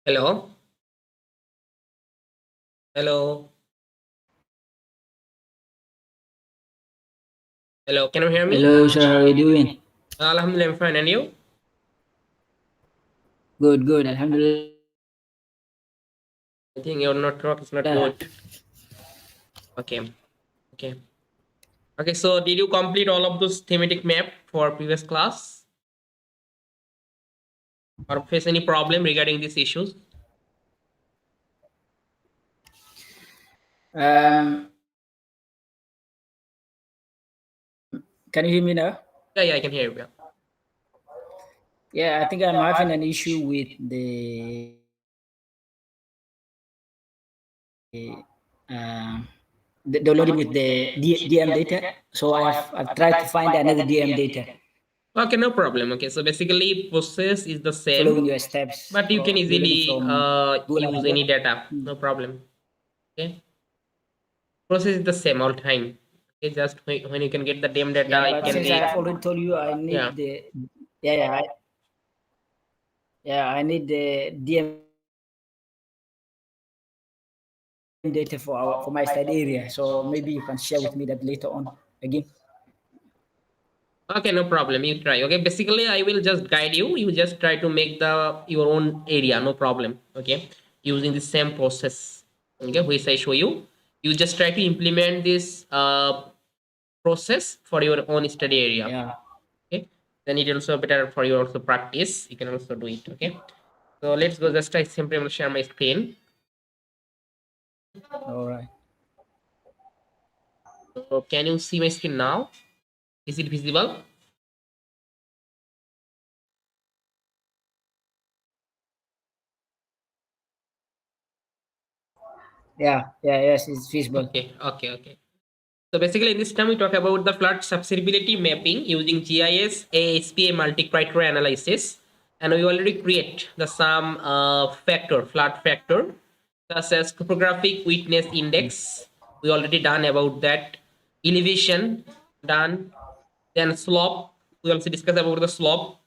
Hello. Hello. Hello. Can you hear me? Hello, sir. How are you doing? Alhamdulillah, I'm fine. And you? Good, good. Alhamdulillah. I think your network is not good. Okay. Okay. Okay. So, did you complete all of those thematic map for previous class, or face any problem regarding these issues? Um, can you hear me now? Yeah. Yeah. I can hear you. Yeah. Yeah, I think I'm having an issue with um, the downloading with the DM data. So I've tried to find another DM data Okay. No problem. Okay. So basically, process is the following same, your steps, but you can downloading easily from Google use any Analytics. data. No problem. Okay. Process is the same all time. Okay. Just when you can get the DM Yeah, data, it but can since be. I've already told you I Yeah. need the yeah yeah I need the DM data for my study area. So maybe you can share with me that later on again. Okay, no problem. You try. Okay, basically, I will just guide you. You just try to make the your own area. No problem. Okay, using the same process. Okay, which I show you. You just try to implement this process for your own study area. Yeah. Okay, then it also better for your also practice. You can also do it. Okay, so let's go. Just I simply will share my screen. All right. So can you see my screen now? Is it visible? Yeah, yeah, yes, it's feasible. Okay, okay, okay. So basically, in this time, we talk about the flood susceptibility mapping using GIS, ASPA multi-criteria analysis, and we already create the some factor, flood factor, such as topographic witness index. We already done about that. Elevation done. Then slope. We also discuss about the slope.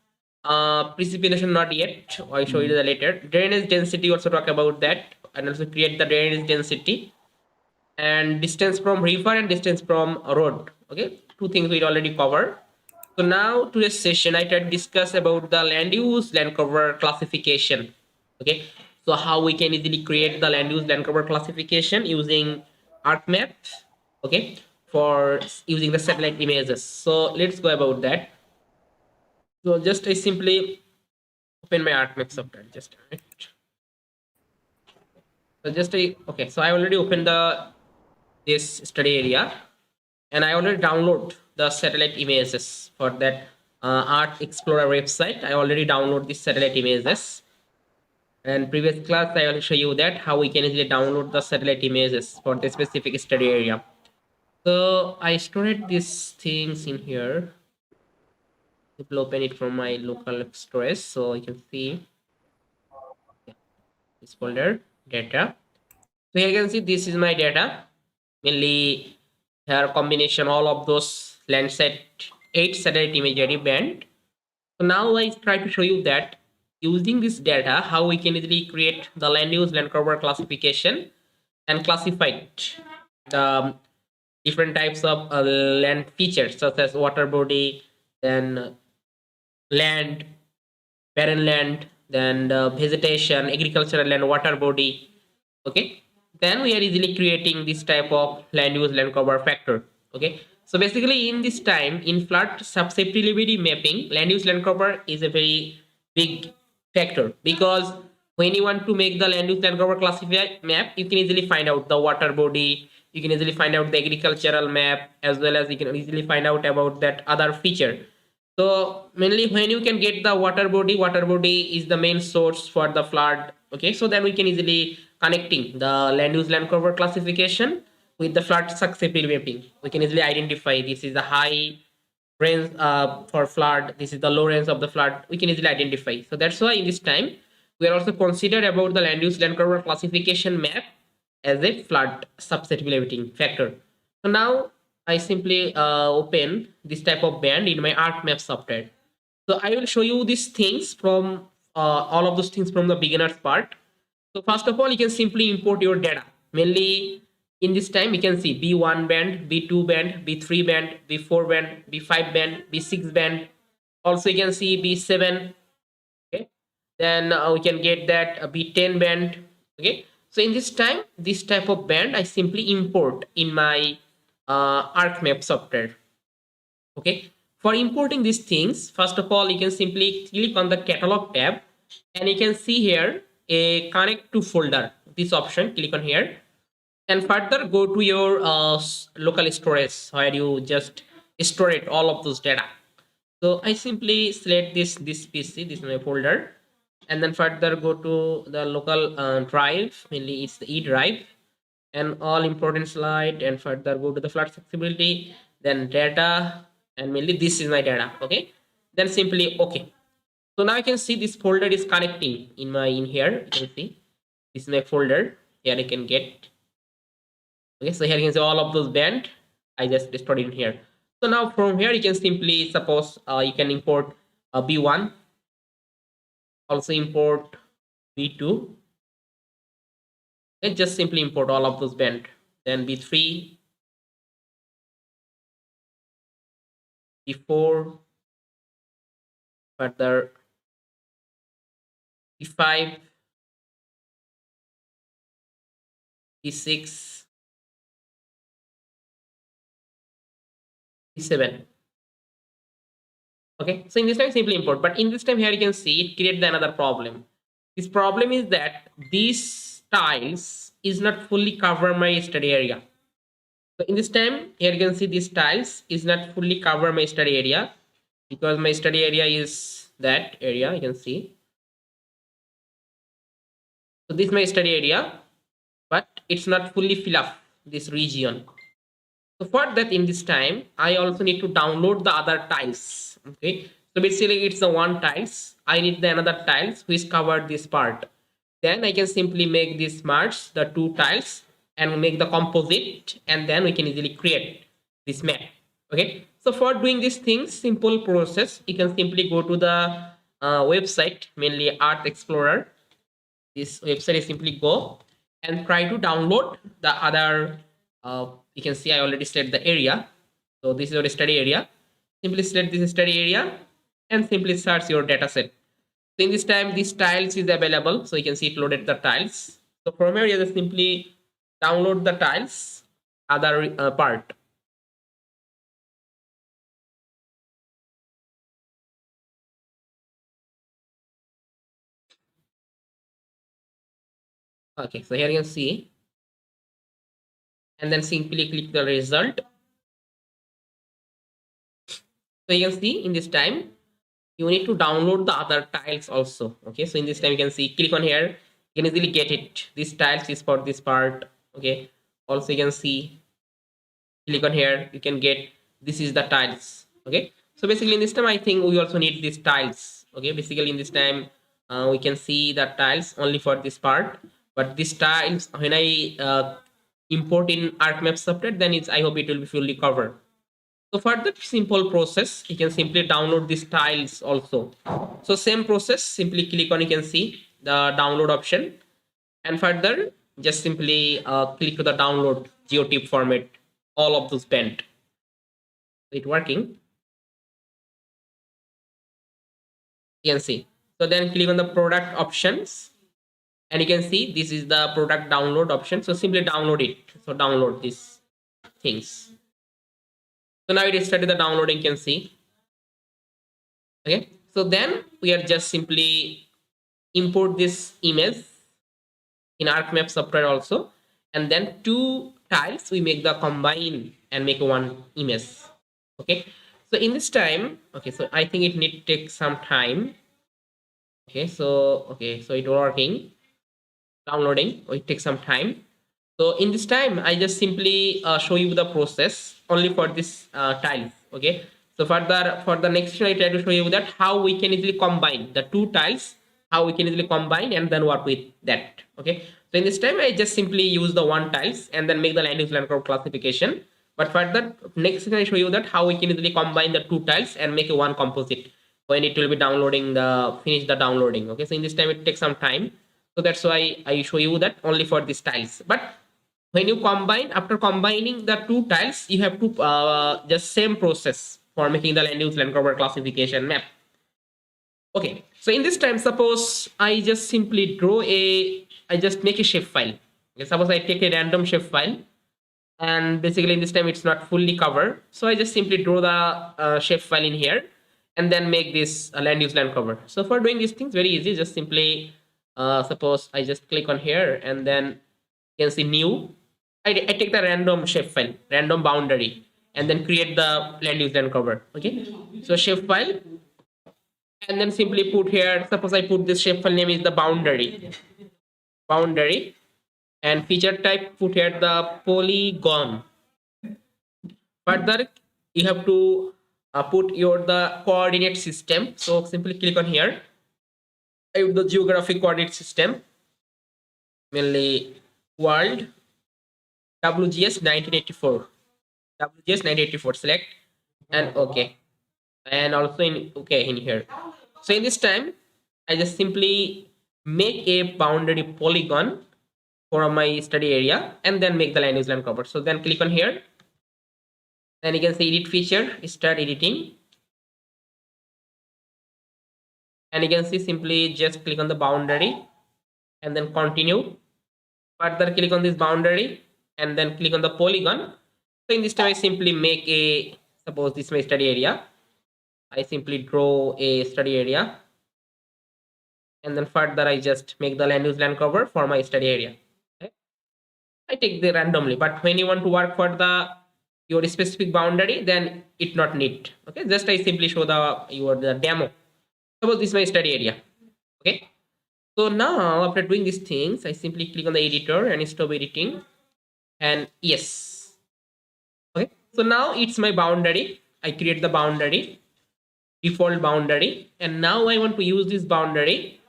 Precipitation not yet. I'll show you Mm. the later. Drainage density also talk about that, and also create the drainage density and distance from river and distance from road. Okay, two things we already covered. So now today's session I try to discuss about the land use land cover classification. Okay, so how we can easily create the land use land cover classification using ArcMap. Okay, for using the satellite images. So let's go about that. So just I simply open my ArcMap software. Just a minute. So just I okay. So I already opened the this study area, and I already download the satellite images for that Art Explorer website. I already download the satellite images. And previous class, I will show you that how we can easily download the satellite images for the specific study area. So I stored these things in here. It will open it from my local storage, so you can see this folder data. So here you can see this is my data. Mainly here combination all of those Landsat 8 satellite imagery band. So now I try to show you that using this data, how we can easily create the land use land cover classification and classify the different types of land features such as water body, then land, barren land, then vegetation, agricultural land, water body. Okay, then we are easily creating this type of land use land cover factor. Okay, so basically in this time in flood susceptibility mapping, land use land cover is a very big factor, because when you want to make the land use land cover classified map, you can easily find out the water body, you can easily find out the agricultural map, as well as you can easily find out about that other feature. So mainly when you can get the water body is the main source for the flood. Okay, so then we can easily connecting the land use land cover classification with the flood susceptibility mapping. We can easily identify this is the high range for flood, this is the low range of the flood. We can easily identify. So that's why in this time we are also considered about the land use land cover classification map as a flood susceptibility factor. So now I simply open this type of band in my ArcMap software. So I will show you these things from all of those things from the beginners part. So first of all, you can simply import your data. Mainly in this time, you can see B1 band, B2 band, B3 band, B4 band, B5 band, B6 band. Also, you can see B7. Okay. Then we can get that B10 band. Okay. So in this time, this type of band I simply import in my ArcMap software. Okay. For importing these things, first of all, you can simply click on the catalog tab, and you can see here a connect to folder. This option, click on here, and further go to your local storage where you just store it all of those data. So I simply select this PC, this is my folder, and then further go to the local drive. Mainly it's the E drive, and all important slide, and further go to the flat accessibility, then data, and mainly this is my data. Okay, then simply okay. So now I can see this folder is connecting in here. You can see this is my folder. Here I can get. Okay, so here you can see all of those band I just stored in here. So now from here you can simply suppose you can import B1, also import B2. Okay, just simply import all of those band. Then B3, B4, further B5, B6, B7. Okay, so in this time simply import, but in this time here you can see it creates another problem. This problem is that these tiles is not fully cover my study area. So in this time here you can see these tiles is not fully cover my study area, because my study area is that area. You can see, so this is my study area, but it's not fully fill up this region. So for that, in this time I also need to download the other tiles. Okay, so basically it's the one tiles, I need the another tiles which cover this part. Then I can simply make this merge the two tiles and make the composite, and then we can easily create this map. Okay, so for doing these things, simple process, you can simply go to the website, mainly Art Explorer. This website is simply go and try to download the other. You can see I already select the area. So this is your study area. Simply select this study area and simply search your data set. So in this time, these tiles is available. So you can see it loaded the tiles. So from here, you just simply download the tiles, other part. Okay, so here you can see, and then simply click the result. So you can see in this time, you need to download the other tiles also. Okay, so in this time you can see, click on here, you can easily get it. This tiles is for this part. Okay, also you can see, click on here, you can get, this is the tiles. Okay, so basically in this time I think we also need these tiles. Okay, basically in this time we can see the tiles only for this part, but these tiles when I import in ArcMap software, then it's, I hope it will be fully covered. So for that simple process, you can simply download these tiles also. So same process, simply click on, you can see the download option, and further just simply click to the download geotip format, all of those bent. It working. You can see. So then click on the product options, and you can see this is the product download option. So simply download it. So download these things. So now it started the downloading, you can see. Okay, so then we are just simply import this image in ArcMap software also, and then two tiles we make the combine and make one image. Okay, so in this time, okay, so I think it need to take some time. Okay, so it working, downloading, it takes some time. So in this time I just simply show you the process only for this tiles. Okay, so for the next slide I try to show you that how we can easily combine the two tiles, how we can easily combine and then work with that. Okay, so in this time I just simply use the one tiles and then make the land use land crop classification. But further next slide I show you that how we can easily combine the two tiles and make a one composite when it will be downloading the finish the downloading. Okay, so in this time it takes some time. So that's why I show you that only for these tiles. But when you combine, after combining the two tiles, you have to just same process for making the land use land cover classification map. Okay, so in this time, suppose I just simply I just make a shape file. Okay, suppose I take a random shape file, and basically in this time it's not fully covered. So I just simply draw the shape file in here, and then make this land use land cover. So for doing these things, very easy. Just simply, suppose I just click on here, and then you can see new. I take the random shape file, random boundary, and then create the land use land cover. Okay, so shape file, and then simply put here, suppose I put this shape file name is the boundary, and feature type put here the polygon. Further, you have to put your the coordinate system. So simply click on here, the geographic coordinate system, mainly world WGS 1984, WGS 1984, select, and okay, and also in okay in here. So in this time, I just simply make a boundary polygon for my study area, and then make the land use land cover. So then click on here, then you can see edit feature, start editing, and you can see simply just click on the boundary and then continue. Further click on this boundary and then click on the polygon. So in this time I simply make a, suppose this is my study area, I simply draw a study area, and then further I just make the land use land cover for my study area. Okay? I take the randomly, but when you want to work for the your specific boundary, then it not need. Okay, just I simply show the demo. Suppose this is my study area. Okay, so now after doing these things, I simply click on the editor and stop editing, and yes. Okay, so now it's my boundary. I create the boundary, default boundary, and now I want to use this boundary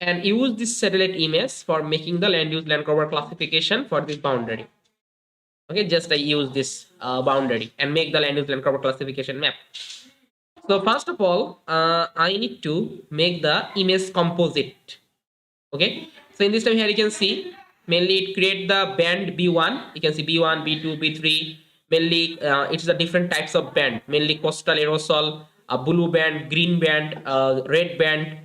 and use this satellite image for making the land use land cover classification for this boundary. Okay, just I use this boundary and make the land use land cover classification map. So first of all, I need to make the image composite. Okay, so in this time here you can see mainly it create the band B1. You can see B1, B2, B3. Mainly it's the different types of band, mainly coastal aerosol, blue band, green band, red band.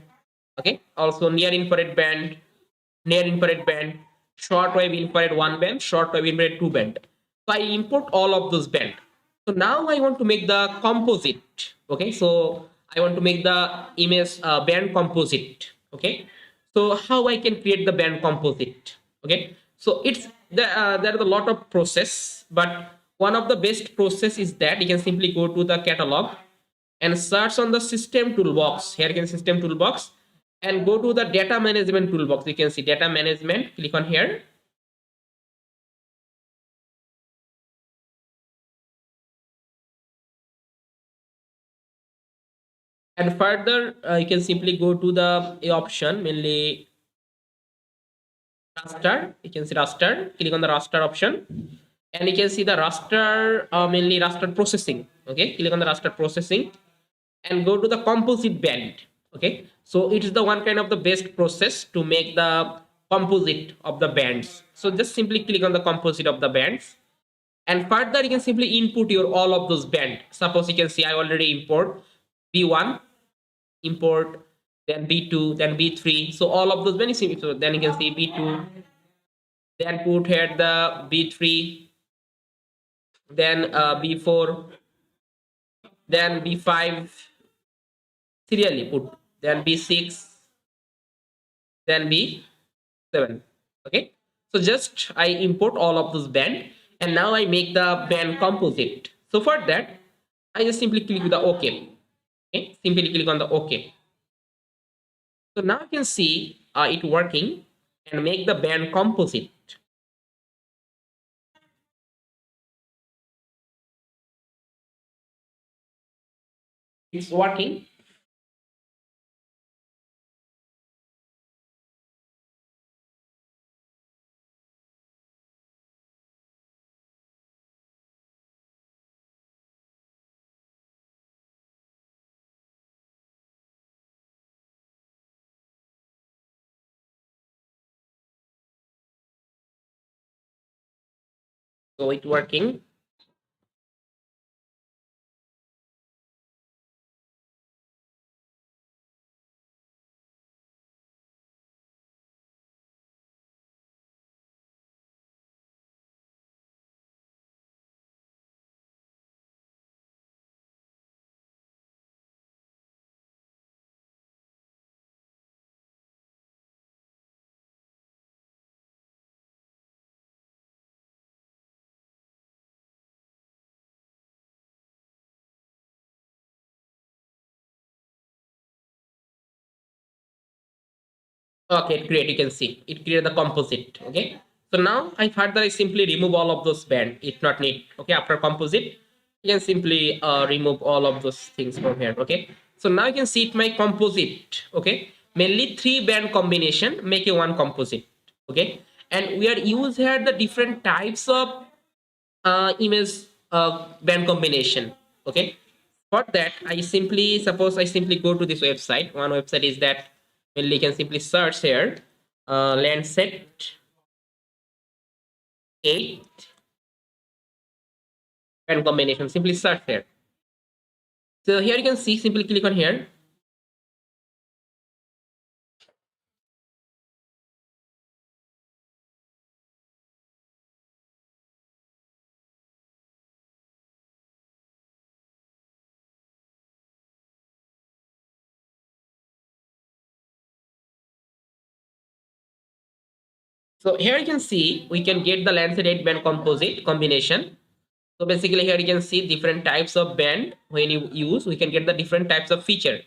Okay, also near infrared band, short wave infrared one band, short wave infrared two band. So I import all of those band. So now I want to make the composite. Okay, so I want to make the image band composite. Okay, so how I can create the band composite? Okay, so there are a lot of process, but one of the best process is that you can simply go to the catalog and search on the system toolbox. Here you can system toolbox and go to the data management toolbox. You can see data management, click on here, and further you can simply go to the a option, mainly raster. You can see raster, click on the raster option, and you can see the raster, mainly raster processing. Okay, click on the raster processing and go to the composite band. Okay, so it is the one kind of the best process to make the composite of the bands. So just simply click on the composite of the bands, and further you can simply input your all of those band. Suppose you can see I already import B1, import, then B2, then B3. So all of those when you see, so then you can see B2, then put here the B3, then B4, then B5, serially put, then B6, then B7. Okay, so just I import all of those band, and now I make the band composite. So for that I just simply click with the OK. Okay, simply click on the OK. So now you can see it working and make the band composite. It's working. So it's working. Okay, great. You can see it created the composite. Okay. So now I further I simply remove all of those band. It's not need. Okay. After composite, you can simply remove all of those things from here. Okay. So now you can see it my composite. Okay. Mainly three band combination make a one composite. Okay. And we are use here the different types of image band combination. Okay. For that, I simply suppose I simply go to this website. One website is that mainly you can simply search here Lancet 8 band combination. Simply search here. So here you can see, simply click on here. So here you can see we can get the Lancet 8 band composite combination. So basically here you can see different types of band when you use, we can get the different types of feature.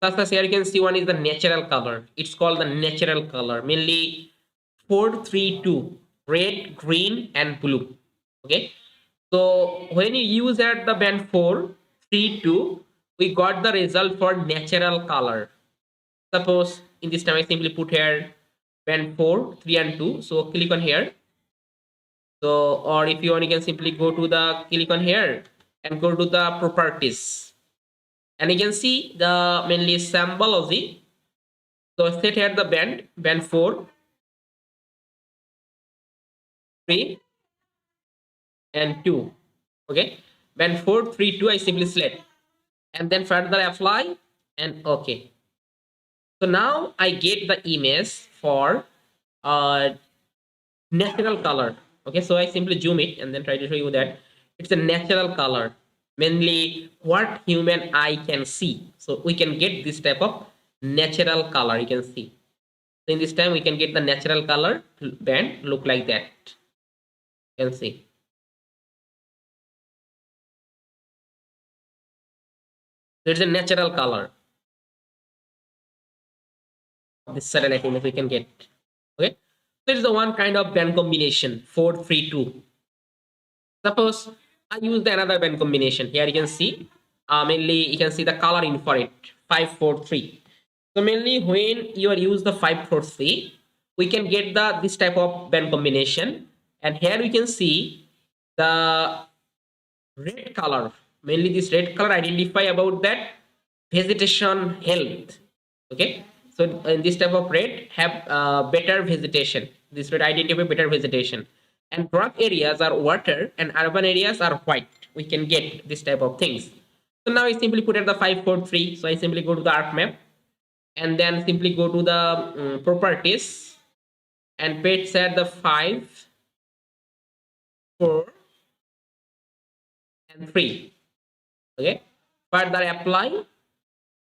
Such as here you can see one is the natural color. It's called the natural color, mainly 432, red, green, and blue. Okay. So when you use at the band 432, we got the result for natural color. Suppose in this time I simply put here band 4, 3, and 2. So click on here. So, or if you want, you can simply go to the click on here and go to the properties. And you can see the mainly symbology. So set here the band 4, 3, and 2. Okay. Band 4, 3, 2, I simply select. And then further apply and okay. So now I get the image for natural color. Okay, so I simply zoom it and then try to show you that it's a natural color, mainly what human eye can see. So we can get this type of natural color. You can see. So in this time we can get the natural color band look like that. You can see. So it's a natural color. This satellite image we can get. Okay. So it's the one kind of band combination 432. Suppose I use the another band combination. Here you can see mainly you can see the color in for it 543. So mainly when you are use the 543, we can get the this type of band combination, and here we can see the red color. Mainly this red color identify about that vegetation health. Okay, so in this type of red have better vegetation. This red identify better vegetation, and rough areas are water and urban areas are white. We can get this type of things. So now I simply put at the 543. So I simply go to the arc map and then simply go to the properties and page set the 5, 4, and 3. Okay, further apply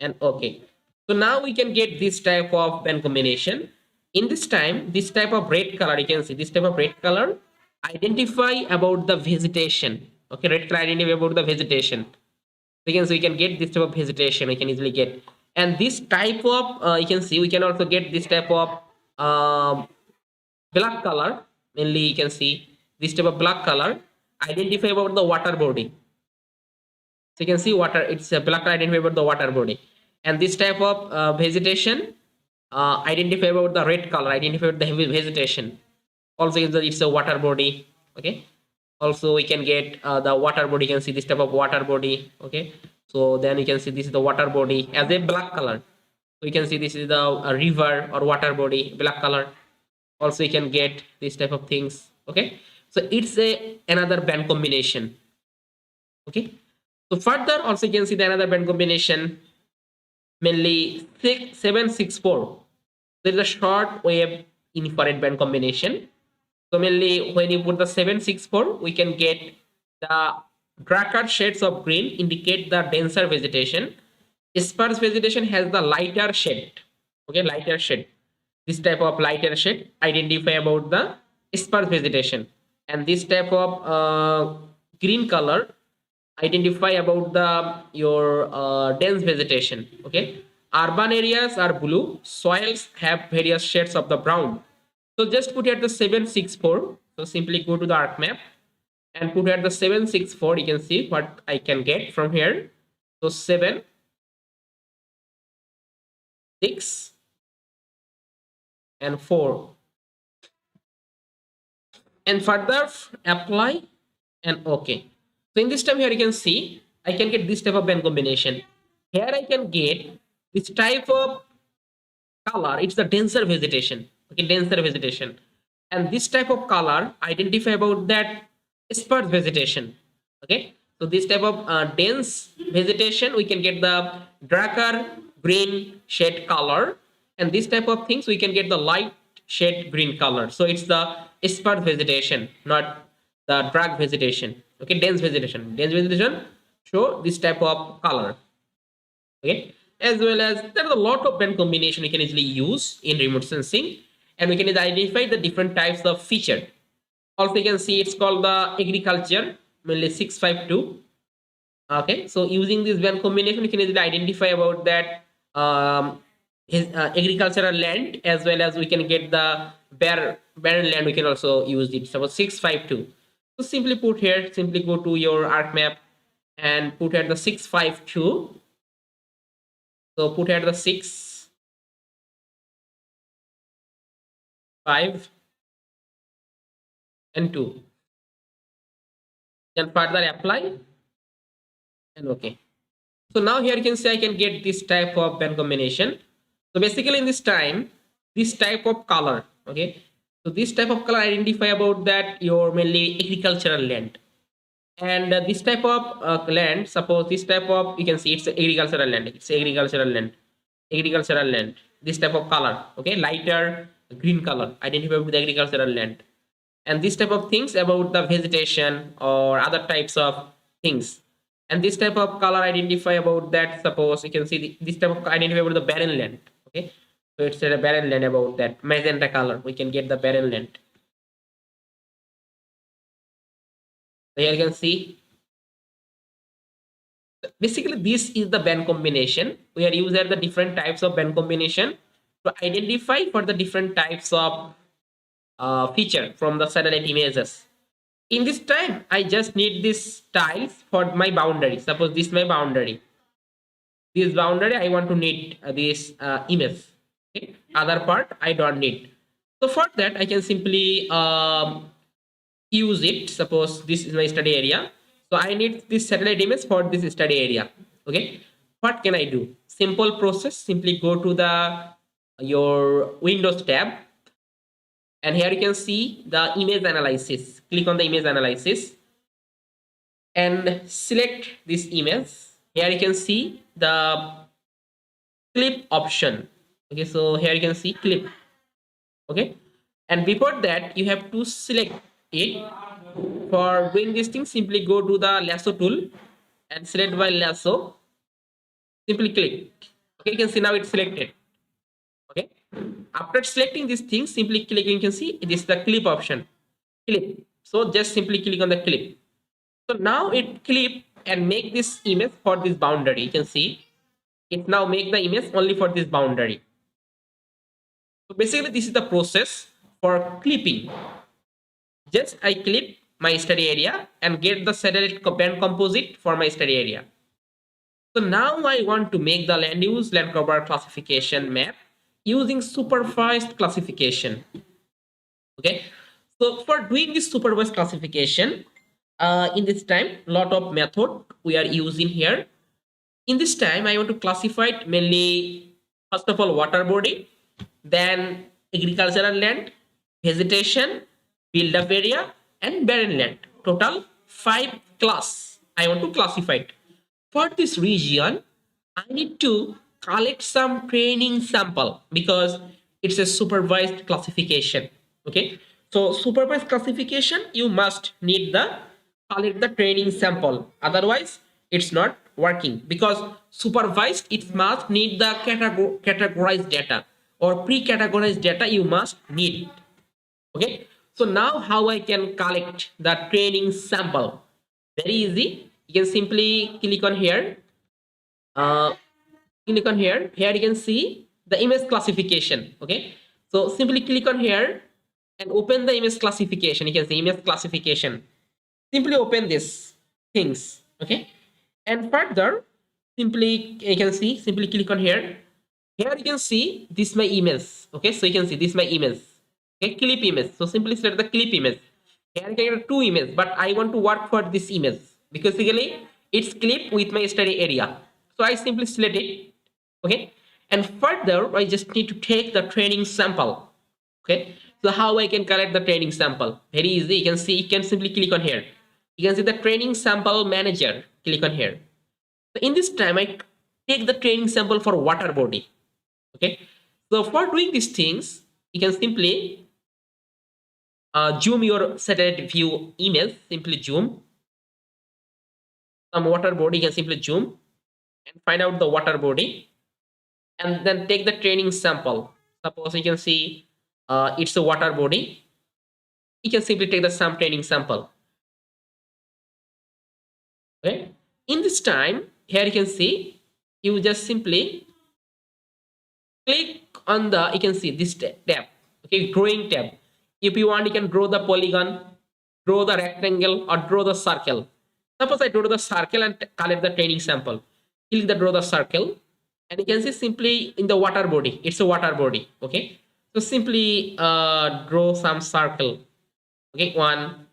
and okay. So now we can get this type of band combination. In this time, this type of red color, you can see this type of red color identify about the vegetation. Okay, red color identify about the vegetation. We can get this type of vegetation. We can easily get, and this type of you can see we can also get this type of black color. Mainly you can see this type of black color identify about the water body. So you can see water, it's a black color identify about the water body, and this type of vegetation identify about the red color identify about the heavy vegetation. Also it's a water body. Okay, also we can get the water body. You can see this type of water body. Okay, so then you can see this is the water body as a black color. So you can see this is the river or water body black color. Also you can get this type of things. Okay, So it's another band combination. Okay. So further also you can see the another band combination, mainly 764. There is a short wave infrared band combination. So mainly when you put the 764, we can get the darker shades of green indicate the denser vegetation. Sparse vegetation has the lighter shade. Okay, lighter shade. This type of lighter shade identify about the sparse vegetation, and this type of green color identify about the your dense vegetation. Okay, urban areas are blue, soils have various shades of the brown. So just put here the 764. So simply go to the arc map and put here the 764. You can see what I can get from here. So 7 6 and 4, and further apply and okay. So in this time here you can see I can get this type of band combination. Here I can get this type of color. It's the denser vegetation. Okay, denser vegetation. And this type of color identify about that sparse vegetation. Okay, so this type of dense vegetation we can get the darker green shade color, and this type of things we can get the light shade green color. So it's the sparse vegetation, not the dark vegetation. Okay, dense vegetation. Dense vegetation show this type of color. Okay, as well as there are a lot of band combination we can easily use in remote sensing, and we can identify the different types of feature. Also you can see it's called the agriculture, mainly 652. Okay, so using this band combination we can easily identify about that agricultural land, as well as we can get the barren land. We can also use it. Suppose 652. So simply put here, simply go to your arc map and put here the 652. So put here the 6 5 and 2, then further apply and okay. So now here you can see I can get this type of band combination. So basically in this time, this type of color, okay, so this type of color identify about that your mainly agricultural land. And this type of land, suppose this type of, you can see it's agricultural land. It's agricultural land. Agricultural land. This type of color, okay, lighter green color identify with the agricultural land. And this type of things about the vegetation or other types of things. And this type of color identify about that. Suppose you can see this type of identify about the barren land. Okay, so it's a barren land about that magenta color. We can get the barren land. So here you can see basically this is the band combination. We are using the different types of band combination to identify for the different types of feature from the satellite images. In this time I just need these tiles for my boundary. Suppose this is my boundary. This boundary I want to need this image. Okay, other part I don't need. So for that I can simply use it. Suppose this is my study area, so I need this satellite image for this study area. Okay, what can I do? Simple process. Simply go to the your Windows tab, and here you can see the image analysis. Click on the image analysis and select this image. Here you can see the clip option. Okay, so here you can see clip. Okay, and before that you have to select it. For doing this thing, simply go to the lasso tool and select by lasso. Simply click. Okay, you can see now it's selected. Okay, after selecting this thing, simply click. You can see it is the clip option. Clip. So just simply click on the clip. So now it clip and make this image for this boundary. You can see it now make the image only for this boundary. So basically this is the process for clipping. Just I clip my study area and get the satellite band composite for my study area. So now I want to make the land use land cover classification map using supervised classification. Okay, so for doing this supervised classification, in this time lot of method we are using here. In this time I want to classify it mainly, first of all, water body, then agricultural land, vegetation, build up area, and barren land. Total 5 class. I want to classify it. For this region, I need to collect some training sample because it's a supervised classification. Okay. So supervised classification, you must need the collect the training sample. Otherwise, it's not working because supervised it must need the categorized data or pre-categorized data you must need. Okay, so now how I can collect the training sample? Very easy. You can simply click on here. Uh, Click on here. Here you can see the image classification. Okay, so simply click on here and open the image classification. You can see image classification. Simply open this things. Okay, and further, simply you can see simply click on here. Here you can see this my image. Okay, so you can see this my image. Okay, clip image. So simply select the clip image. Here I can get two images, but I want to work for this image because basically it's clip with my study area. So I simply select it. Okay, and further I just need to take the training sample. Okay, so how I can collect the training sample? Very easy. You can see, you can simply click on here. You can see the training sample manager. Click on here. So in this time, I take the training sample for water body. Okay, so for doing these things, you can simply zoom your satellite view image. Simply zoom some water body. You can simply zoom and find out the water body, and then take the training sample. Suppose you can see it's a water body. You can simply take the some training sample. Okay. In this time, here you can see you just simply click on the, you can see this tab. Okay, drawing tab. If you want, you can draw the polygon, draw the rectangle, or draw the circle. Suppose I draw the circle and collect the training sample. Click the draw the circle, and you can see simply in the water body. It's a water body. Okay, so simply draw some circle. Okay, one.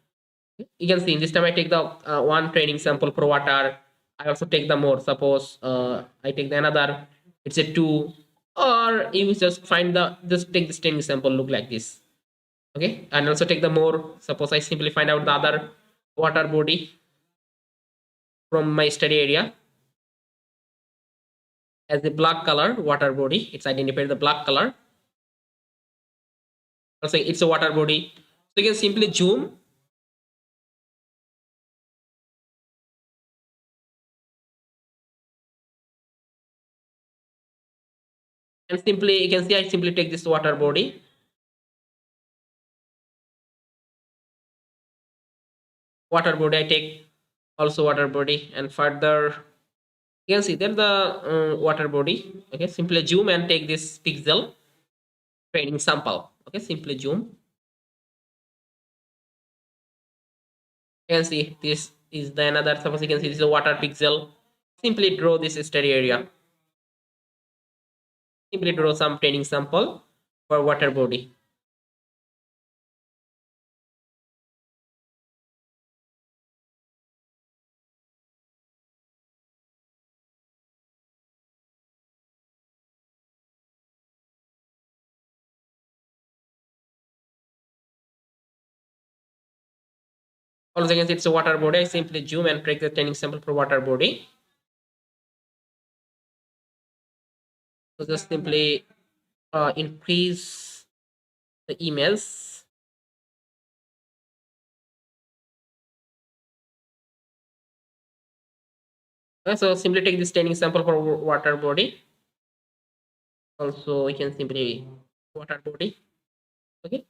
You can see in this time I take the one training sample for water. I also take the more. Suppose I take the another. It's a two, or you just find the just take this training sample look like this. Okay, and also take the more. Suppose I simply find out the other water body from my study area as a black color water body. It's identified the black color. Also, it's a water body. So you can simply zoom. And simply you can see I simply take this water body. Water body I take also water body, and further you can see there the water body. Okay, simply zoom and take this pixel training sample. Okay, simply zoom. You can see this is the another. Suppose you can see this is a water pixel. Simply draw this study area. Simply draw some training sample for water body. Also, you can see it's a water body. I simply zoom and take the training sample for water body. So just simply increase the emails. So simply take this training sample for water body. Also, you can simply water body. Okay.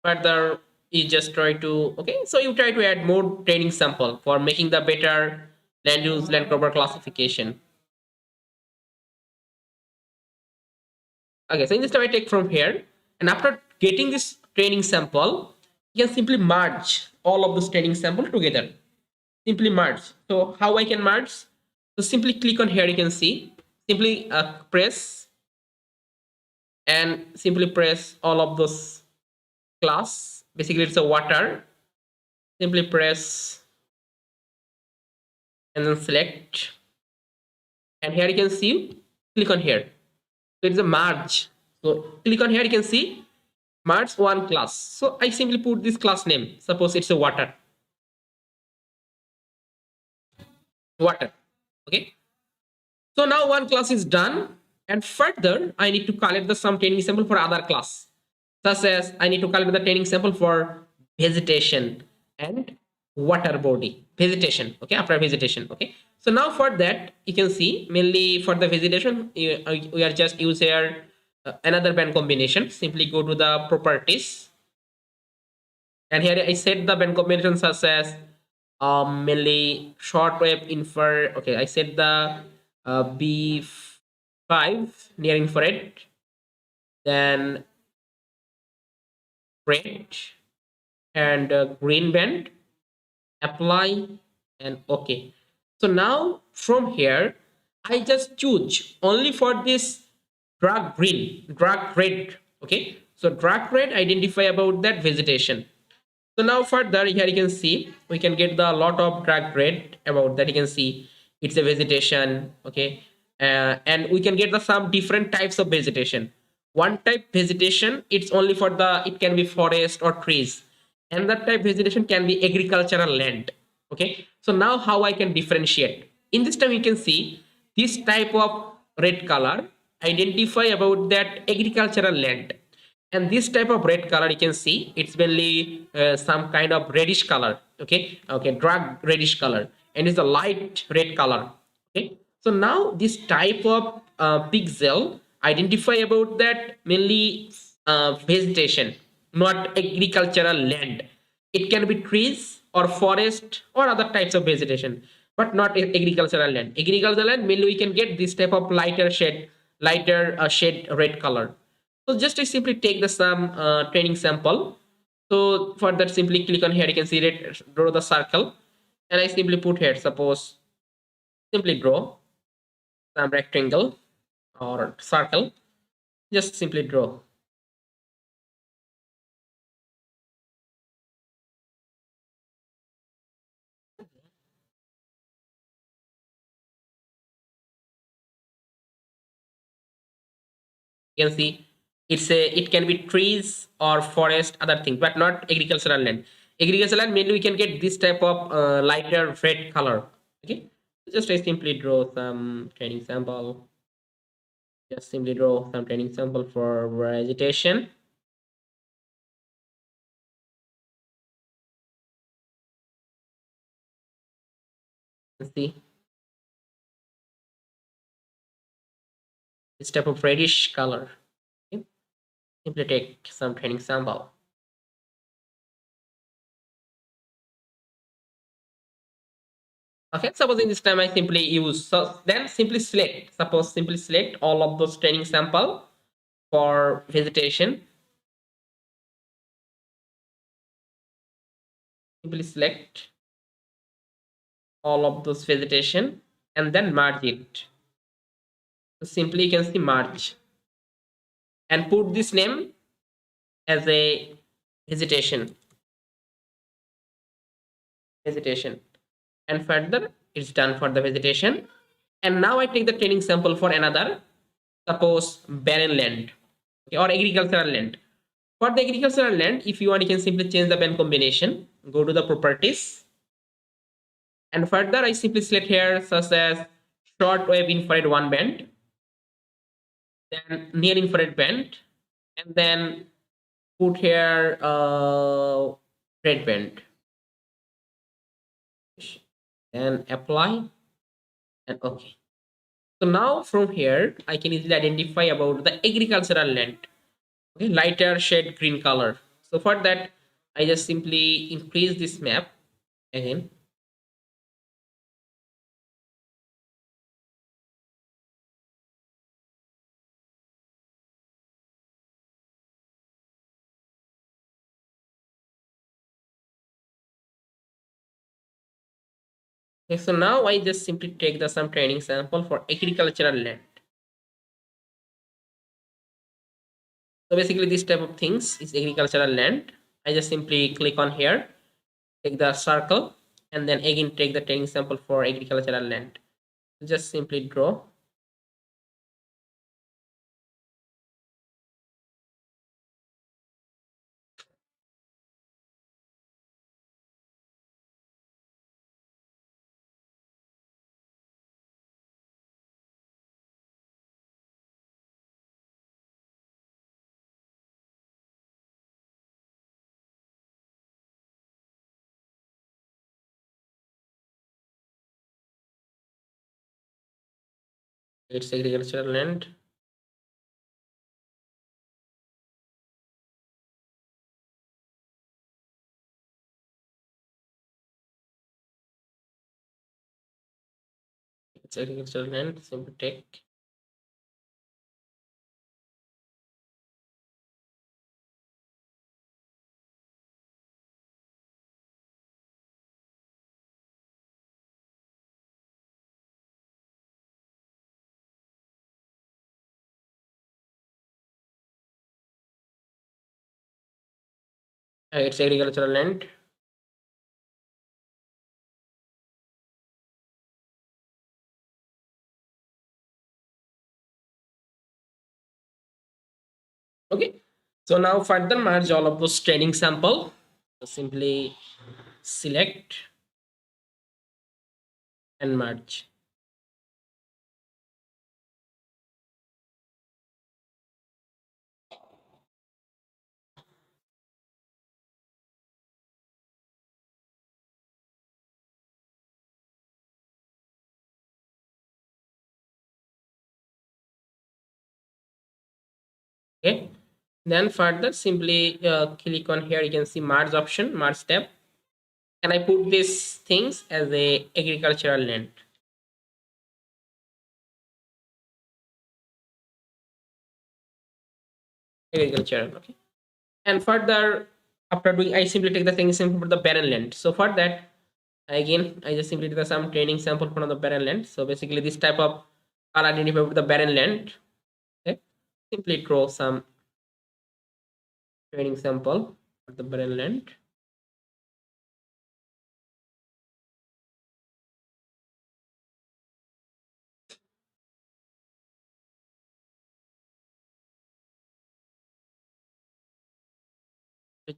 Further, you just try to, okay, so you try to add more training sample for making the better land use land cover classification. Okay, so in this time I take from here, and after getting this training sample, you can simply merge all of this training sample together. Simply merge. So how I can merge? So simply click on here. You can see simply press and simply press all of those class. Basically, it's a water. Simply press and then select. And here you can see, click on here. So it's a merge. So click on here. You can see merge one class. So I simply put this class name. Suppose it's a water. Water. Okay. So now one class is done. And further, I need to collect the some training sample for other class. Such as I need to collect the training sample for vegetation and water body. Vegetation. Okay. After vegetation. Okay. So now for that, you can see mainly for the vegetation, we are just use here another band combination. Simply go to the properties. And here I set the band combination such as mainly shortwave infrared. Okay, I set the B5 near infrared, then red and green band, apply and okay. So now from here, I just choose only for this dark green, dark red. Okay, so dark red identify about that vegetation. So now further here you can see we can get the lot of drag red about that. You can see it's a vegetation. Okay, and we can get the some different types of vegetation. One type vegetation, it's only for the, it can be forest or trees, and that type vegetation can be agricultural land. Okay, so now how I can differentiate in this time, you can see this type of red color identify about that agricultural land, and this type of red color you can see it's mainly some kind of reddish color. Okay, okay, dark reddish color, and it's a light red color. Okay, so now this type of pixel identify about that mainly vegetation, not agricultural land. It can be trees or forest or other types of vegetation, but not agricultural land. Agricultural land mainly we can get this type of lighter shade, lighter shade red color. So just I simply take the some training sample. So for that, simply click on here. You can see it, draw the circle, and I simply put here. Suppose simply draw some rectangle or circle. Just simply draw. You can see it's a, it can be trees or forest, other thing, but not agricultural land. Agricultural land mainly we can get this type of lighter red color. Okay, just I simply draw some training sample. Just simply draw some training sample for vegetation. See this type of reddish color. Okay. Simply take some training sample. Okay, suppose in this time I simply use, so then simply select, suppose simply select all of those training sample for vegetation. Simply select all of those vegetation and then merge it. So simply you can see merge and put this name as a vegetation. Vegetation. And further it's done for the vegetation. And now I take the training sample for another, suppose barren land, okay, or agricultural land. For the agricultural land, if you want, you can simply change the band combination, go to the properties, and further I simply select here such as short wave infrared one band, then near infrared band, and then put here red band, and apply and okay. So now from here I can easily identify about the agricultural land. Okay, lighter shade green color. So for that I just simply increase this map again. Okay, so now I just simply take the some training sample for agricultural land. So basically this type of things is agricultural land. I just simply click on here, take the circle, and then again take the training sample for agricultural land. Just simply draw. It's agricultural land. It's agricultural land. Simply take. It's agricultural land. Okay. So now further merge all of those training sample. So simply select and merge. Okay. Then further simply click on here. You can see merge option, merge tab. And I put these things as a agricultural land. Agricultural. Okay. And further, after doing, I simply take the thing simple for the barren land. So for that, again, I just simply do some training sample from the barren land. So basically, this type of are identified with the barren land. Okay. Simply draw some training sample for the barren land.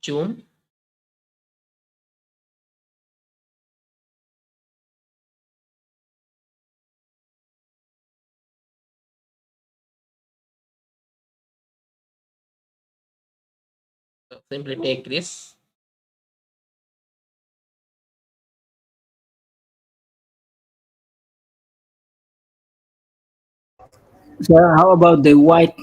Zoom. So simply take this. So how about the white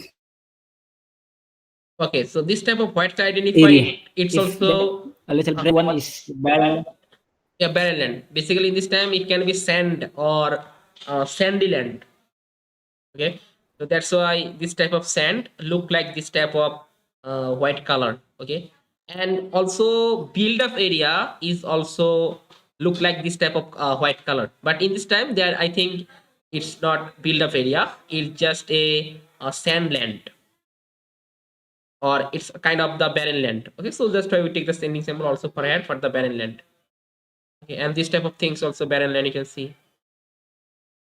Okay, so this type of white area? identified, it's If the also a little red one is barren. a barren land. Basically, this time it can be sand or sandy land. Okay, so that's why this type of sand look like this type of white color. Okay, and also build up area is also look like this type of white color. But in this time, there I think it's not build up area. It's just a sand land, or it's kind of the barren land. Okay, so that's why we take the sending symbol also for here for the barren land. Okay, and this type of things also barren land you can see.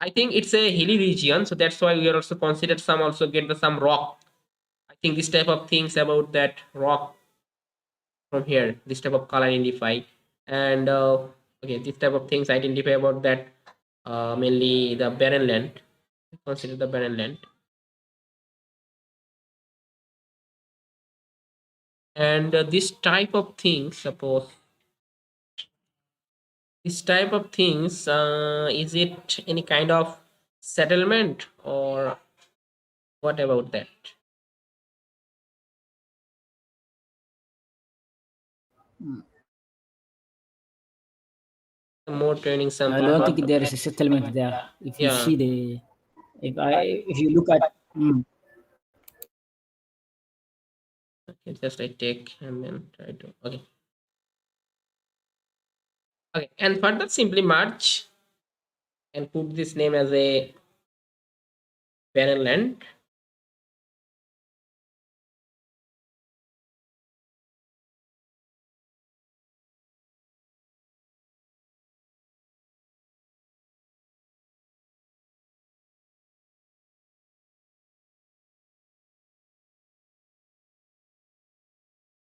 I think it's a hilly region, so that's why we are also considered some also get the some rock. I think this type of things about that rock from here, this type of color identify, and okay, this type of things identify about that mainly the barren land. Consider the barren land, and this type of things. Suppose this type of things, is it any kind of settlement or what about that? More training I sample don't for think there is a settlement there. If you yeah. see the, if you look at, Okay, just I take and then try to okay. Okay, and further simply merge and put this name as a barren land.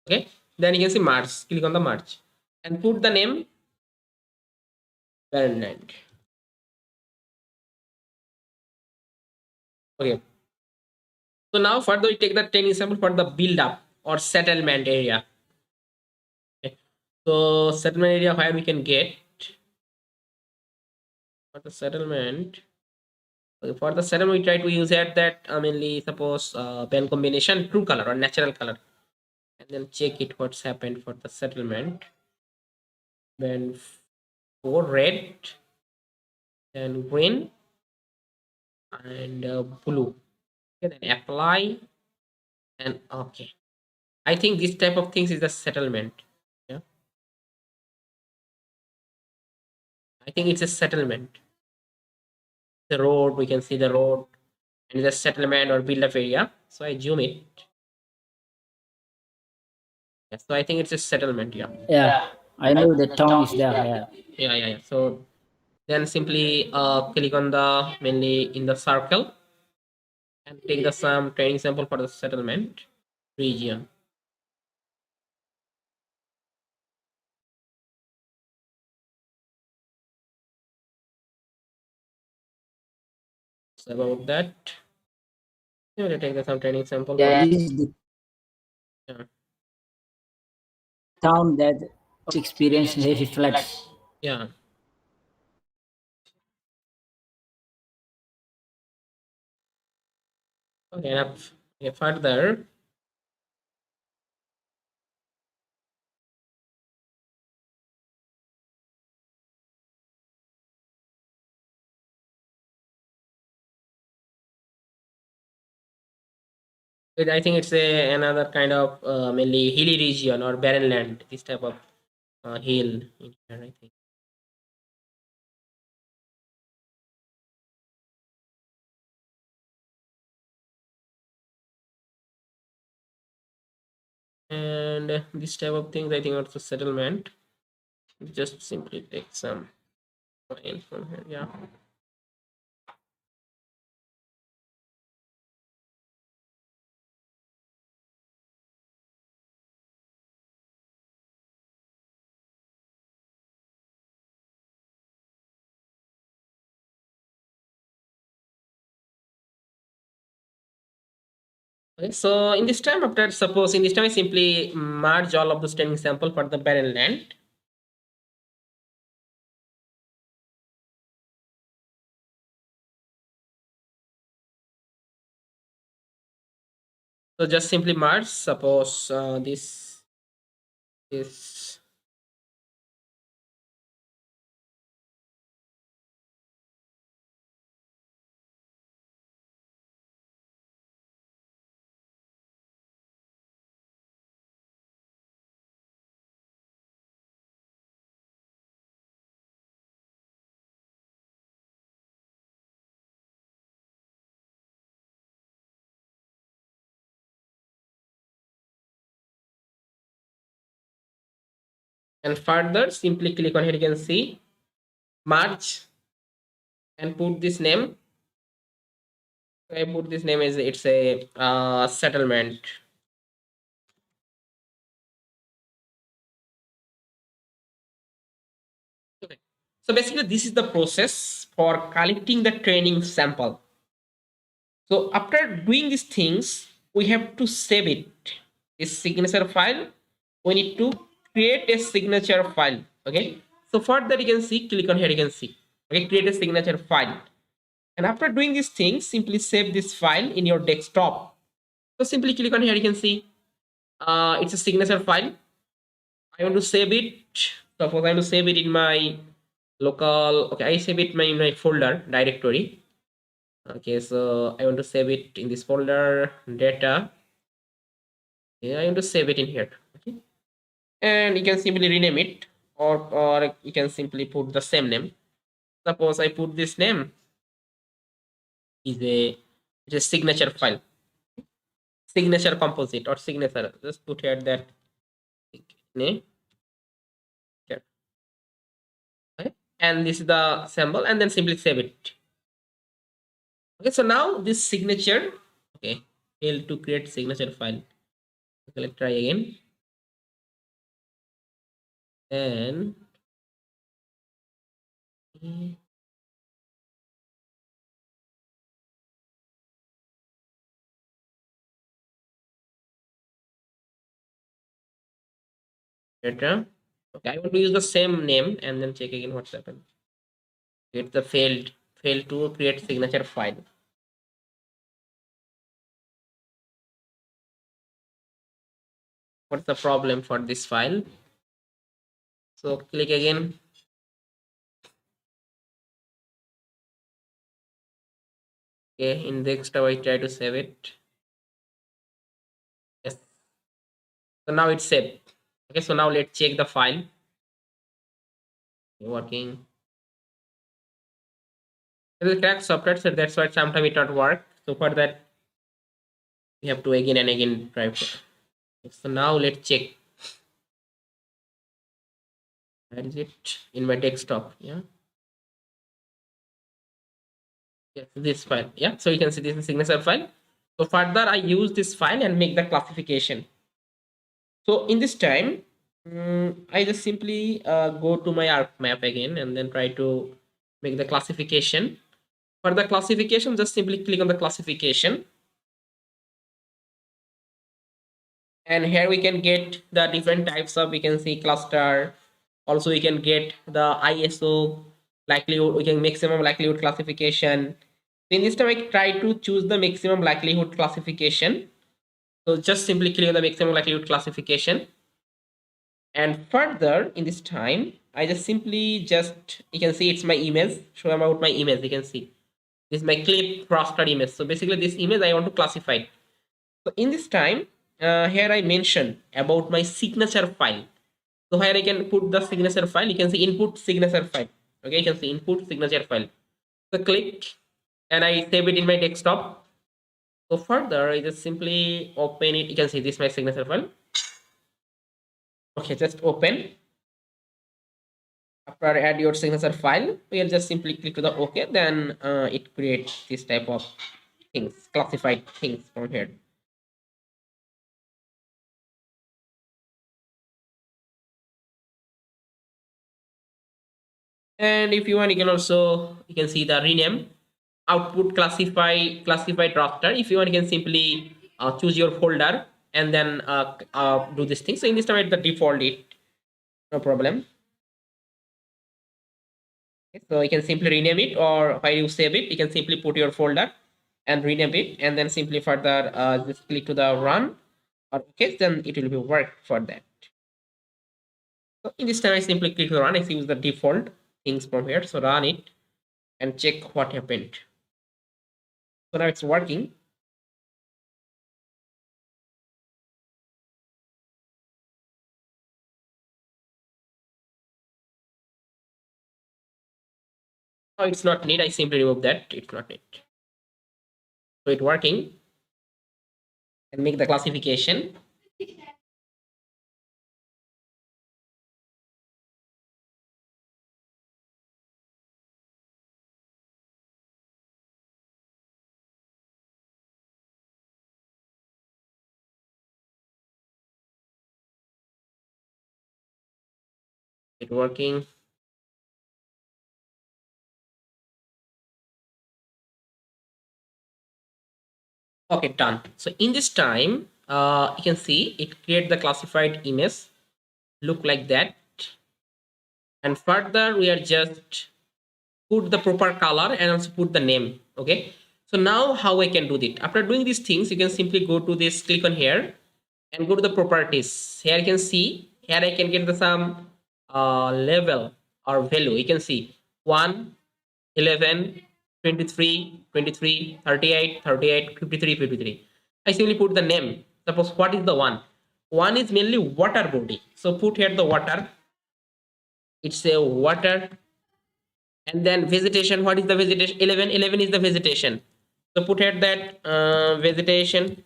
Okay, then you can see merge. Click on the merge and put the name barren land. Okay, so now further we take the training sample for the build up or settlement area. Okay. So settlement area where we can get for the settlement. For the settlement, we try to use at that mainly suppose pen combination true color or natural color, and then check it what's happened for the settlement. Then for red and green and blue. Okay, then apply and okay. I think this type of things is the settlement. Yeah, I think it's a settlement. The road, we can see the road and the settlement or build up area. So I zoom it. Yeah, so I think it's a settlement. Yeah. Yeah, I know the town is there. Yeah. Yeah. So then simply click on the mainly in the circle and take the some training sample for the settlement region. So about that, you will take the some training sample for Yeah, this is the yeah. town that experienced heavy floods. Yeah. Okay, enough. Okay, further. I think it's a another kind of mainly hilly region or barren land. This type of hill in here, I think. And this type of things, I think, also settlement. Just simply take some line from here. Yeah. Okay, so in this time after suppose in this time I simply merge all of those training sample for the barren land. So just simply merge. Suppose this is and further simply click on here. You can see merge and put this name. I put this name as it's a settlement. Okay. So basically, this is the process for collecting the training sample. So after doing these things, we have to save it. This signature file, we need to create a signature file. Okay. So for that, you can see, click on here, you can see. Okay, create a signature file. And after doing these things, simply save this file in your desktop. So simply click on here, you can see it's a signature file. I want to save it. Suppose I want to save it in my local. Okay, I save it in my folder directory. Okay, so I want to save it in this folder data. Yeah, I want to save it in here. Okay, and you can simply rename it, or you can simply put the same name. Suppose I put this name is a it's a signature file, signature composite or signature. Just put here that name. Here. Okay, and this is the symbol, and then simply save it. Okay, so now this signature, okay, failed to create signature file. Okay, let's try again. And data. Okay, I want to use the same name and then check again what's happened. It's the failed failed to create signature file. What's the problem for this file? So click again. Okay, in desktop I try to save it. Yes. So now it's saved. Okay, so now let's check the file. Working. It will crack software, so that's why sometimes it not work. So for that, we have to again and again try. So now let's check. Where is it? In my desktop. Yeah. Yes, this file. Yeah. So you can see this is signature file. So further, I use this file and make the classification. So in this time, I just simply go to my arc map again and then try to make the classification. For the classification, just simply click on the classification. And here we can get the different types of, we can see cluster. Also, we can get the ISO likelihood, we can maximum likelihood classification. So in this time, I try to choose the maximum likelihood classification. So just simply click on the maximum likelihood classification. And further in this time, I just simply you can see it's my image, show about my image. You can see this is my clip raster image. So basically this image I want to classify. So in this time, here I mention about my signature file. So here I can put the signature file. You can see input signature file. Okay, you can see input signature file. So click and I save it in my desktop. So further, I just simply open it. You can see this is my signature file. Okay, just open. After add your signature file, we'll just simply click to the OK. Then it creates this type of things, classified things from here. And if you want, you can also, you can see the rename output classified raster. If you want, you can simply choose your folder and then do this thing. So in this time, it's the default, it no problem. Okay, so you can simply rename it, or while you save it, you can simply put your folder and rename it, and then simply further just click to the run or okay, then it will be work for that. So in this time, I simply click to run. I use the default things from here. So run it and check what happened. So now it's working. No, it's not need. I simply remove that. It's not need. So it's working and make the classification. It's working. Okay, done. So in this time, you can see it create the classified image look like that. And further, we are just put the proper color and also put the name. Okay. So now how I can do that? After doing these things, you can simply go to this, click on here and go to the properties. Here you can see, here I can get the some level or value. You can see 1, 11, 23, 23, 38, 38, 53, 53. I simply put the name. Suppose what is the one? One is mainly water body. So put here the water. It's a water. And then vegetation. What is the vegetation? 11. 11 is the vegetation. So put here that vegetation.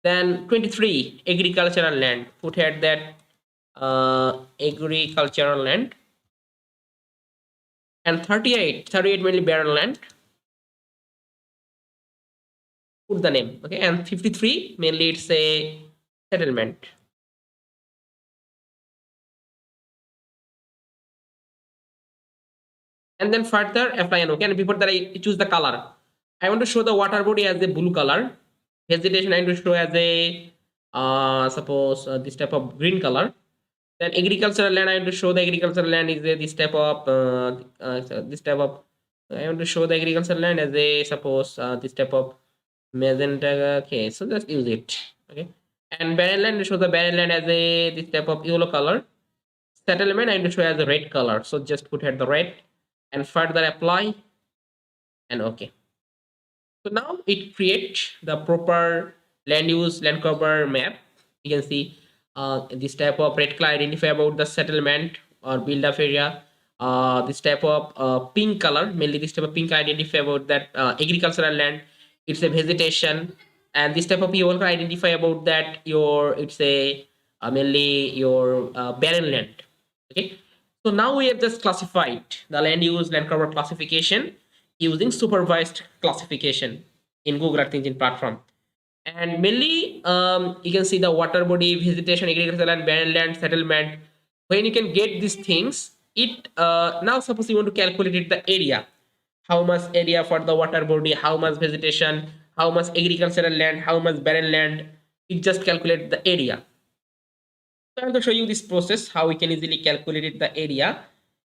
Then 23 agricultural land. Put here that agricultural land. And 38 mainly barren land. Put the name. Okay. And 53 mainly it's a settlement. And then further apply an OK. And before that, I choose the color. I want to show the water body as a blue color. Vegetation I want to show as a suppose this type of green color. Then agricultural land I want to show the agricultural land is this type of I want to show the agricultural land as a suppose this type of magenta. Okay, so just use it. Okay, and barren land to show the barren land as a this type of yellow color. Settlement I need to show as a red color. So just put here the red and further apply and okay. So now it creates the proper land use land cover map. You can see this type of red color identify about the settlement or build up area. This type of pink color, mainly this type of pink identify about that agricultural land. It's a vegetation, and this type of yellow color identify about that your it's a mainly your barren land. Okay, so now we have just classified the land use land cover classification using supervised classification in Google Earth Engine platform. And mainly, you can see the water body, vegetation, agricultural land, barren land, settlement. When you can get these things, it now suppose you want to calculate it, the area, how much area for the water body, how much vegetation, how much agricultural land, how much barren land. It just calculate the area. So I'm going to show you this process how we can easily calculate it, the area,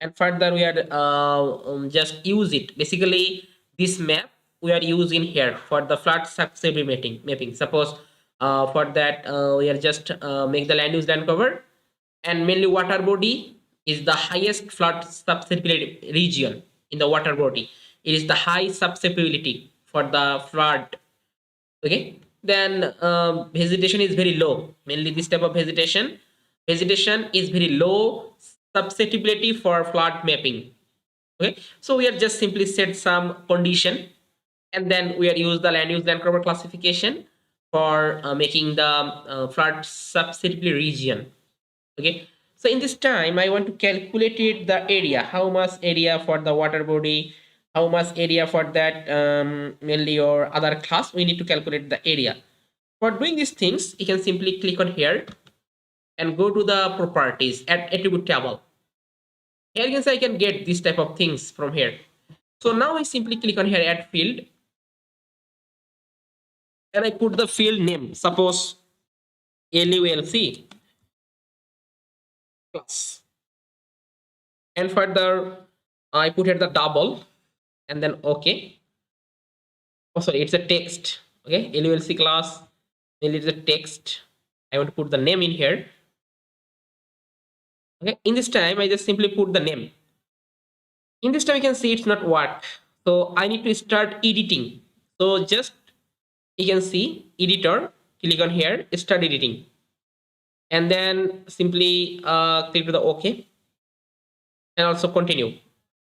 and further we are just use it. Basically, this map we are using here for the flood susceptibility mapping. Suppose for that we are just make the land use land cover, and mainly water body is the highest flood susceptibility region in the water body. It is the high susceptibility for the flood. Okay, then vegetation is very low, mainly this type of vegetation is very low susceptibility for flood mapping. Okay, so we are just simply set some condition, and then we are use the land use land cover classification for making the flood susceptibility region. Okay, so in this time I want to calculate it the area, how much area for the water body, how much area for that mainly or other class. We need to calculate the area. For doing these things, you can simply click on here and go to the properties at attribute table. Here you can say I can get this type of things from here. So now I simply click on here add field, and I put the field name, suppose LULC class, and further I put here the double and then okay. Oh, sorry, it's a text. Okay, LULC class, mainly it's a text. I want to put the name in here. Okay, in this time I just simply put the name. In this time you can see it's not work, so I need to start editing. So just you can see editor, click on here start editing, and then simply click to the OK and also continue.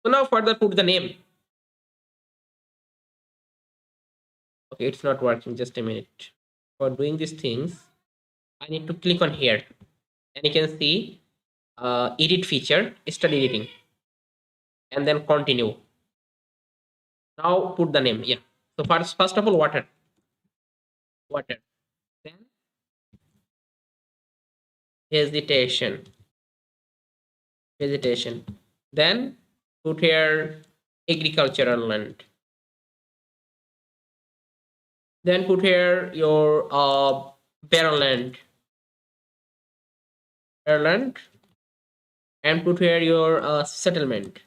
So now further put the name. Okay, it's not working, just a minute. For doing these things I need to click on here, and you can see edit feature start editing, and then continue. Now put the name. Yeah, so first of all water, then vegetation, then put here agricultural land, then put here your barren land, and put here your settlement.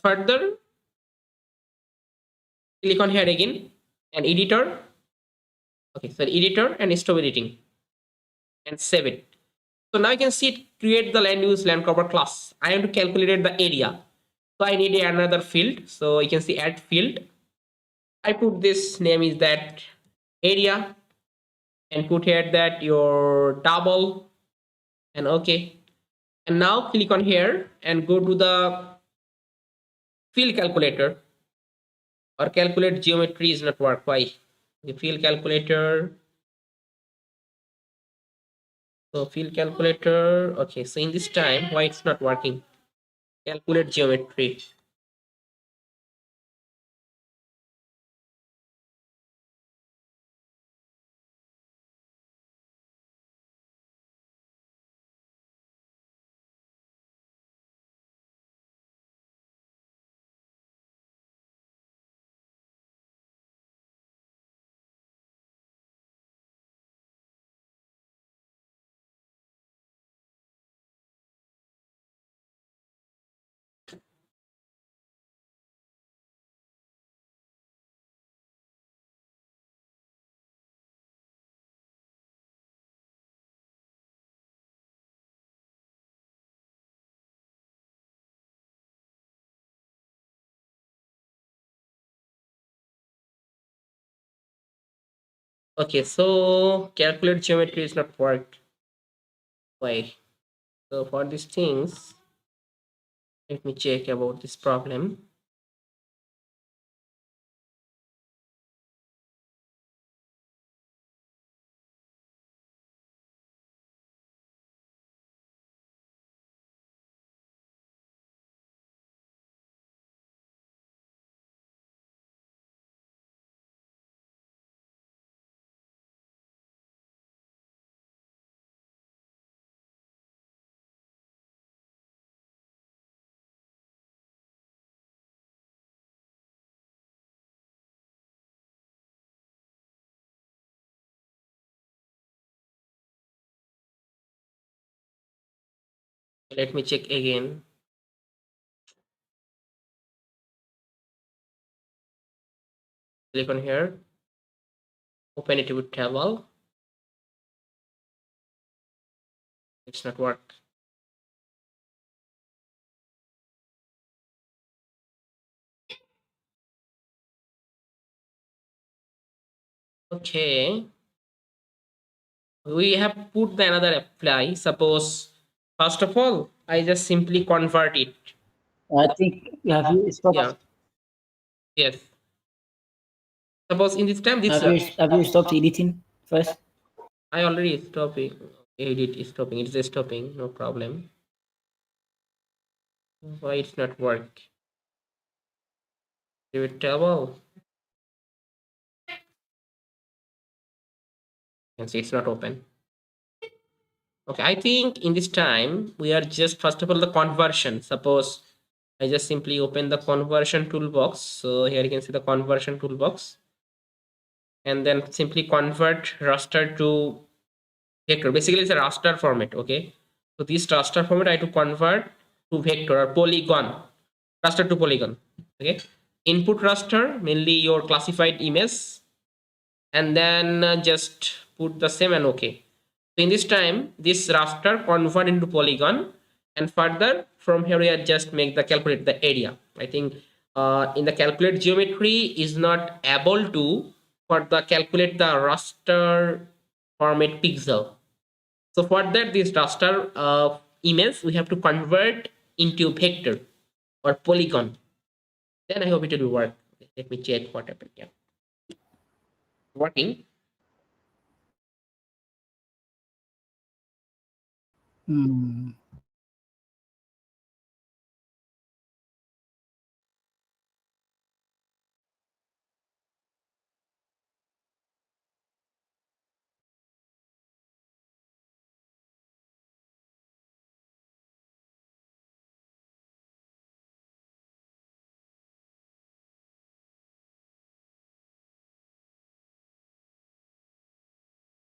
Further click on here again and editor. Okay, so editor and stop editing and save it. So now you can see it create the land use land cover class. I am to calculate the area, so I need another field. So you can see add field. I put this name is that area, and put here that your double and okay. And now click on here and go to the field calculator, or calculate geometry is not work. Why? The field calculator. So field calculator. Okay, so in this time, why it's not working? Calculate geometry. Okay, so calculate geometry is not worked. Why? So for these things, let me check about this problem. Let me check again. Click on here, open it with table. It's not work. Okay, we have put the another apply. Suppose first of all, I just simply convert it. I think have you Yeah. stopped? Yes. Suppose in this time, this Have you stopped editing first? I already stopping. Edit is stopping. It's stopping. No problem. Why it's not work? Pivot table. And see it's not open. Okay, I think in this time we are just first of all the conversion. Suppose I just simply open the conversion toolbox. So here you can see the conversion toolbox, and then simply convert raster to vector. Basically, it's a raster format. Okay, so this raster format I have to convert to vector or polygon. Raster to polygon. Okay, input raster mainly your classified image, and then just put the same and okay. So in this time, this raster convert into polygon, and further from here we are just make the calculate the area. I think in the calculate geometry is not able to for the calculate the raster format pixel. So for that, this raster image we have to convert into vector or polygon. Then I hope it will work. Okay, let me check what happened. Yeah, working. Hmm.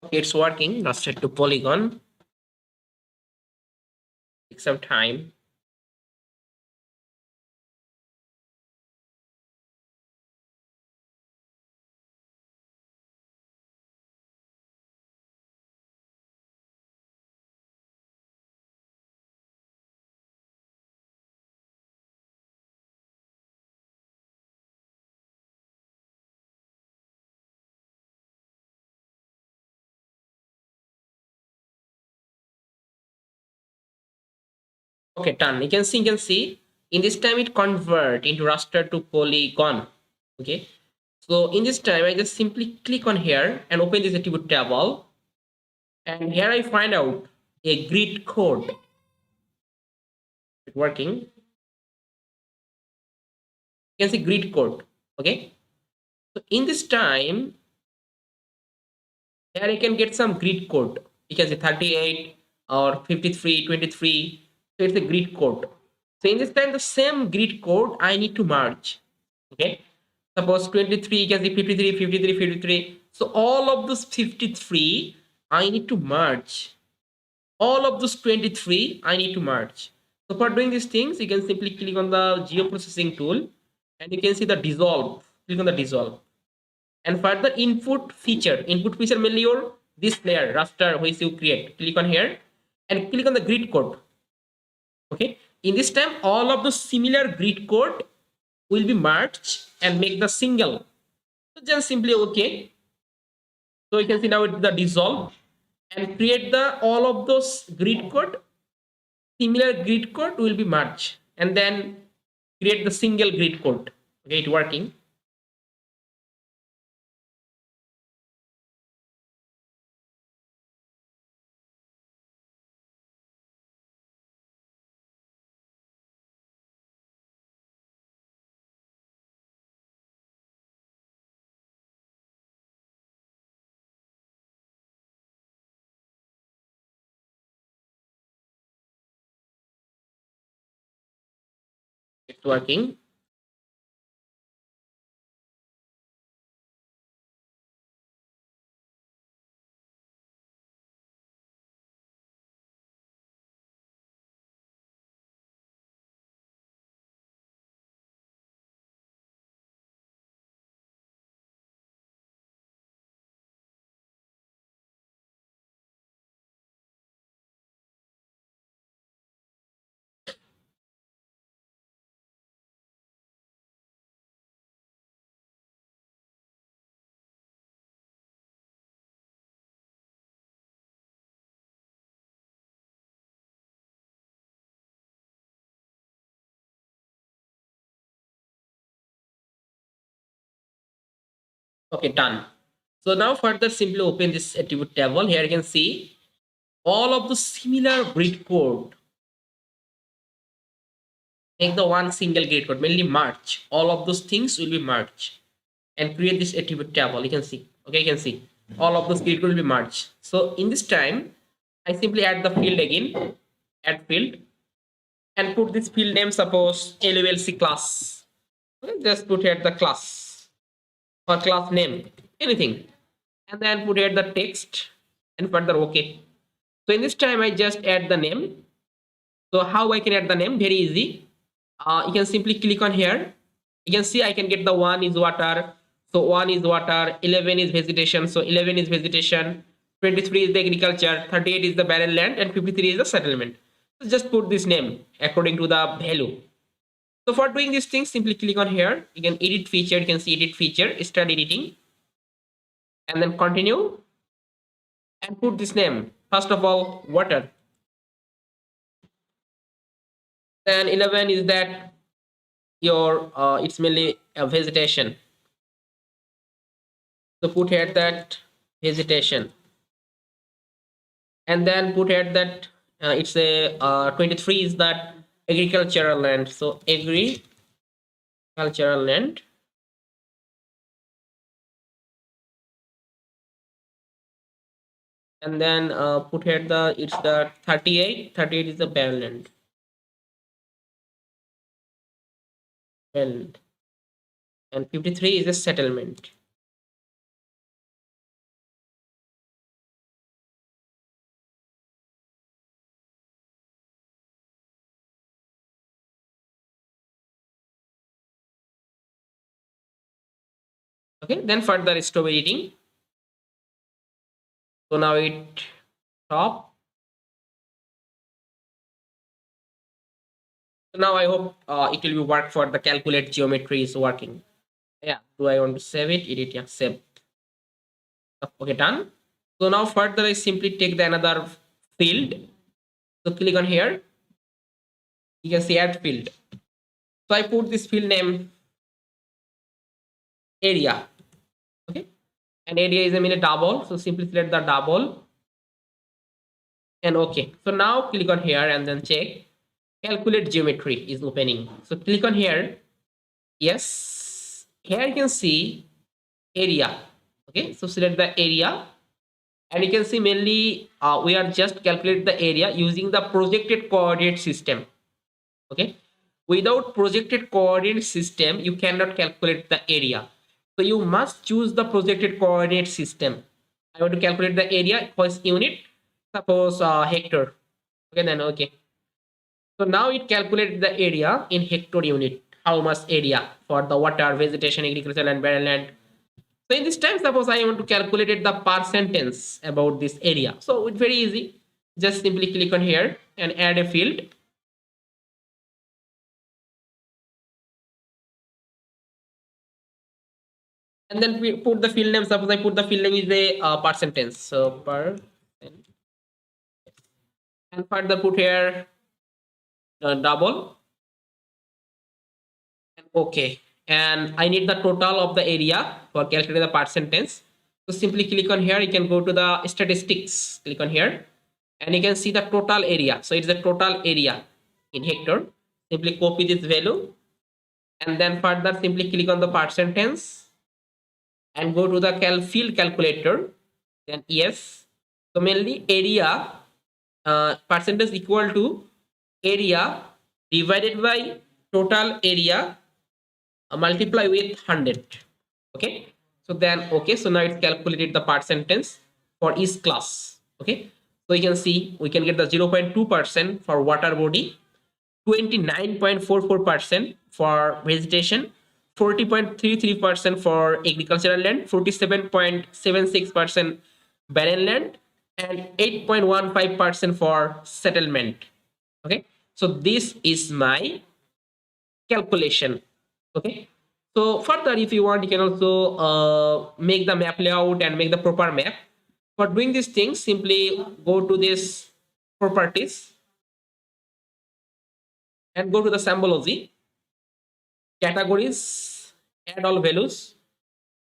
Okay, it's working. Raster to polygon. Take some time. Okay, done. You can see in this time it convert into raster to polygon. Okay. So in this time, I just simply click on here and open this attribute table. And here I find out a grid code working. You can see grid code. Okay. So in this time, here I can get some grid code. You can see 38 or 53, 23. So it's a grid code. So in this time, the same grid code I need to merge. Okay. Suppose 23, you can see 53, 53, 53. So all of those 53, I need to merge. All of those 23, I need to merge. So for doing these things, you can simply click on the geoprocessing tool and you can see the dissolve. Click on the dissolve. And further input feature mainly your this layer, raster which you create. Click on here and click on the grid code. Okay. In this time, all of the similar grid code will be merged and make the single. So just simply okay. So you can see now it's the dissolve and create the all of those grid code. Similar grid code will be merged and then create the single grid code. Okay, it working. It's working. Okay, done. So now further simply open this attribute table. Here you can see all of the similar grid code. Make the one single grid code, mainly merge. All of those things will be merged and create this attribute table. You can see. Okay, you can see all of those grid code will be merged. So in this time, I simply add the field again, add field, and put this field name, suppose LULC class. Okay, just put here the class or class name, anything, and then put here the text and further okay. So in this time, I just add the name. So how I can add the name? Very easy. You can simply click on here. You can see I can get the 1 is water. So 1 is water, 11 is vegetation. So 11 is vegetation, 23 is the agriculture, 38 is the barren land, and 53 is the settlement. So just put this name according to the value. So for doing these things, simply click on here. You can edit feature. You can see edit feature, start editing, and then continue and put this name. First of all, water. Then 11 is that your it's mainly a vegetation. So put here that vegetation, and then put here that it's a 23 is that agricultural land. So agricultural land, and then put here the it's the 38. 38 is the barren land. And 53 is a settlement. Okay, then further stop editing. So now it stop. So now I hope it will be work for the calculate geometry is working. Yeah, do I want to save it? Edit, yeah, save. Okay, done. So now further I simply take the another field. So click on here. You can see add field. So I put this field name area. Okay, and area is a minute double. So simply select the double and okay. So now click on here and then check calculate geometry is opening. So click on here. Yes, here you can see area. Okay, so select the area, and you can see mainly we are just calculate the area using the projected coordinate system. Okay, without projected coordinate system you cannot calculate the area, so you must choose the projected coordinate system. I want to calculate the area for unit, suppose hectare. Okay, then okay. So now it calculated the area in hectare unit, how much area for the water, vegetation, agriculture, and barren land. So in this time, suppose I want to calculate it the per sentence about this area. So it's very easy. Just simply click on here and add a field. and then we put the field name. Suppose I put the field name is a percentage, so percent, and further put here double, and okay. And I need the total of the area for calculating the percentage. So simply click on here. You can go to the statistics. Click on here, and you can see the total area. So it's the total area in hectare. Simply copy this value, and then further simply click on the percentage and go to the field calculator. Then yes. So mainly area percentage equal to area divided by total area multiply with 100. Okay, so then okay, so now it's calculated the percentage for each class. Okay, so you can see we can get the 0.2% for water body, 29.44% for vegetation, 40.33% for agricultural land, 47.76% barren land, and 8.15% for settlement. Okay, so this is my calculation. Okay, so further if you want you can also make the map layout and make the proper map. For doing these things, simply go to this properties and go to the symbology categories, add all values.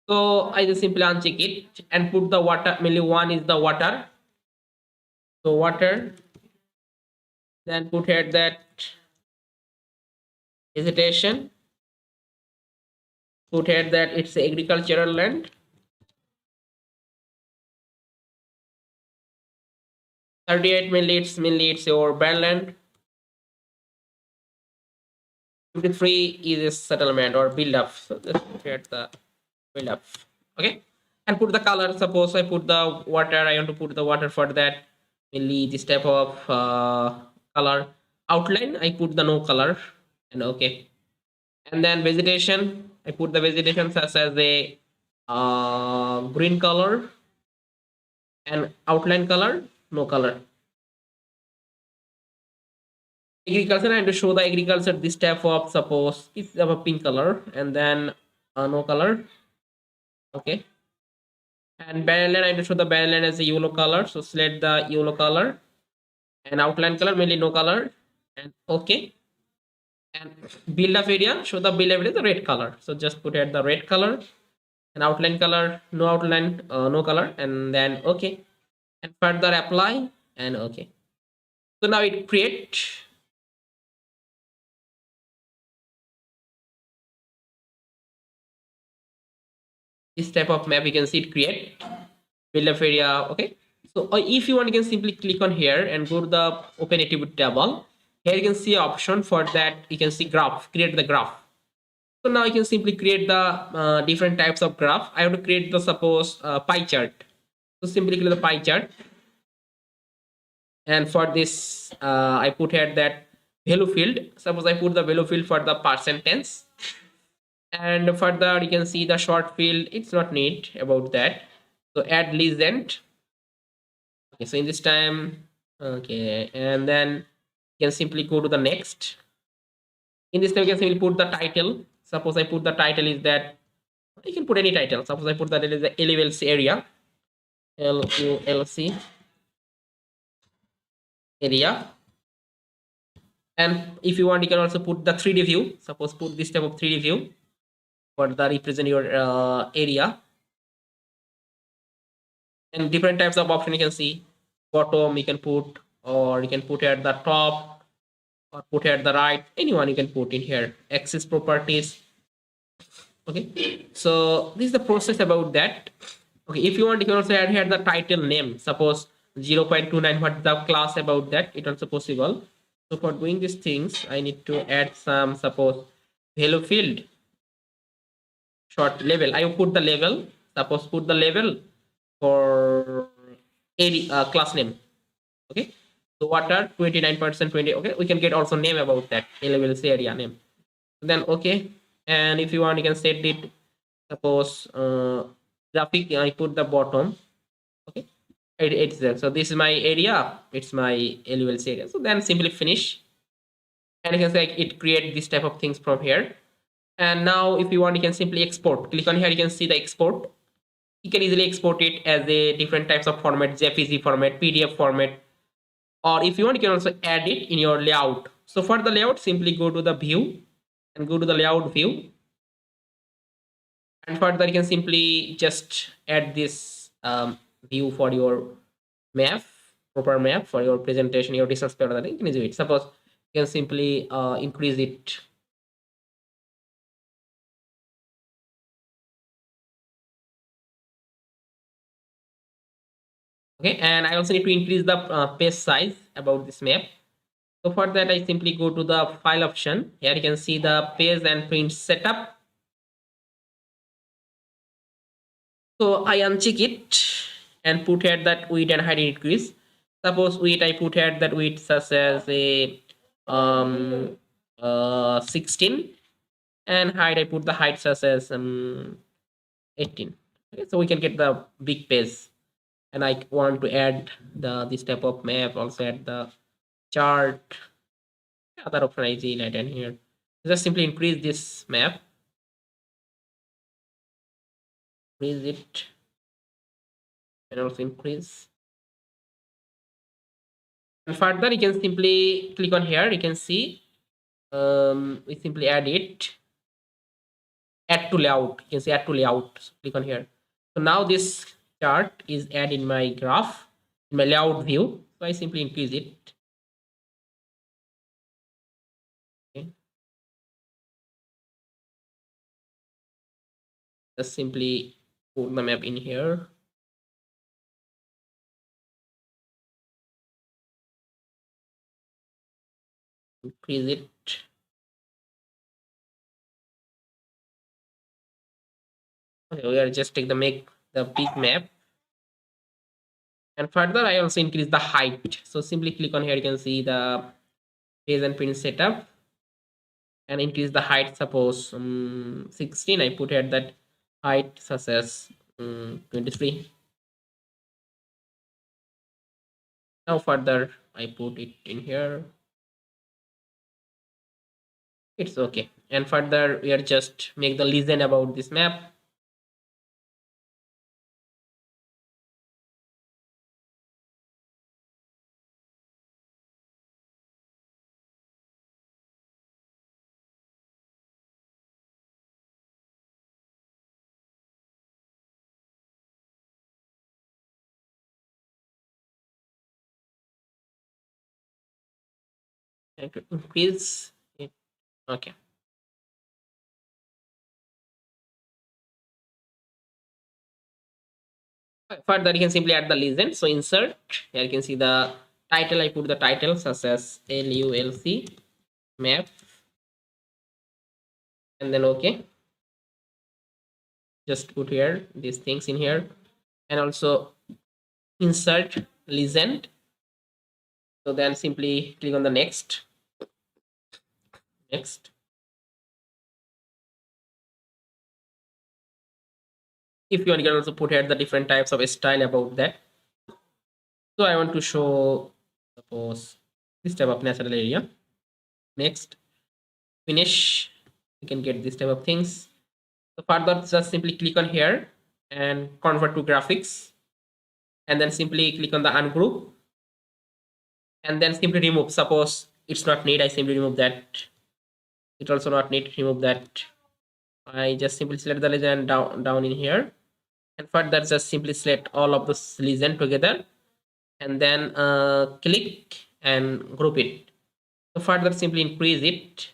So I just simply uncheck it and put the water, mainly one is the water, so water, then put here that vegetation, put here that it's agricultural land, 38 mainly it's your barren land, 53 is a settlement or build up. So just put here the build up. Okay, and put the color. Suppose I put the water, I want to put the water for that, mainly this type of color. Outline I put the no color, and okay. And then vegetation I put the vegetation such as a green color, and outline color no color. Agriculture I want to show the agriculture this type of, suppose it's of a pink color, and then no color. Okay, and barren land I want to show the barren land as a yellow color, so select the yellow color, and outline color mainly no color, and okay. And build up area, show the build up area the red color, so just put at the red color, and outline color no outline, no color, and then okay, and further apply, and okay. So now it create this type of map. You can see it create build up area. Okay, so if you want you can simply click on here and go to the open attribute table. Here you can see option for that, you can see graph, create the graph. So now you can simply create the different types of graph. I want to create the, suppose pie chart, so simply click the pie chart, and for this I put here that value field. Suppose I put the value field for the percentage, and further you can see the short field, it's not neat about that, so add legend. Okay, so in this time, okay, and then you can simply go to the next. In this time you can simply put the title. Suppose I put the title is that, you can put any title. Suppose I put that it is the LULC area, LULC area. And if you want you can also put the 3D view. Suppose put this type of 3D view for the represent your area, and different types of option you can see. Bottom you can put, or you can put at the top, or put at the right, anyone you can put in here. Access properties. Okay, so this is the process about that. Okay, if you want you can also add here the title name. Suppose 0.29, what is the class about that, it also possible. So for doing these things I need to add some, suppose value field, short level, I will put the level. Suppose put the level for area, class name. Okay, so water 29%, 20. Okay, we can get also name about that, LULC area name. Then okay, and if you want you can set it, suppose graphic, I put the bottom. Okay, it's there. So this is my area, it's my LULC area. So then simply finish, and you can say it create this type of things from here. And now if you want, you can simply export. Click on here, you can see the export. You can easily export it as a different types of format, JPG format, PDF format, or if you want, you can also add it in your layout. So for the layout, simply go to the view and go to the layout view. And further, you can simply just add this view for your map, proper map for your presentation, your distance pair, you can do it. Suppose you can simply increase it. Okay, and I also need to increase the page size about this map. So for that, I simply go to the file option. Here you can see the page and print setup. So I uncheck it and put here that width and height increase. Suppose width, I put here that width such as a 16, and height, I put the height such as 18. Okay, so we can get the big page. And I want to add the this type of map, also add the chart. Other option I see later here. Just simply increase this map, increase it, and also increase. And further, you can simply click on here. You can see we simply add it. Add to layout. You can see add to layout. So click on here. So now this chart is added in my graph, in my layout view. So I simply increase it. Okay. Just simply put the map in here. Increase it. Okay, we are just take the make the big map. And further, I also increase the height. So simply click on here. You can see the page and print setup, and increase the height. Suppose 16. I put here that height such as 23. Now further, I put it in here. It's okay. And further, we are just make the legend about this map. And to increase it. Okay. Further, you can simply add the legend. So insert. Here you can see the title. I put the title such as LULC map, and then okay. Just put here these things in here, and also insert legend. So then simply click on the next. Next. If you want, you can also put here the different types of style about that. So I want to show, suppose, this type of natural area. Next, finish. You can get this type of things. So further, just simply click on here and convert to graphics, and then simply click on the ungroup, and then simply remove. Suppose it's not need, I simply remove that. It also not need, remove that. I just simply select the legend down in here, and further just simply select all of this legend together, and then click and group it. So further, simply increase it,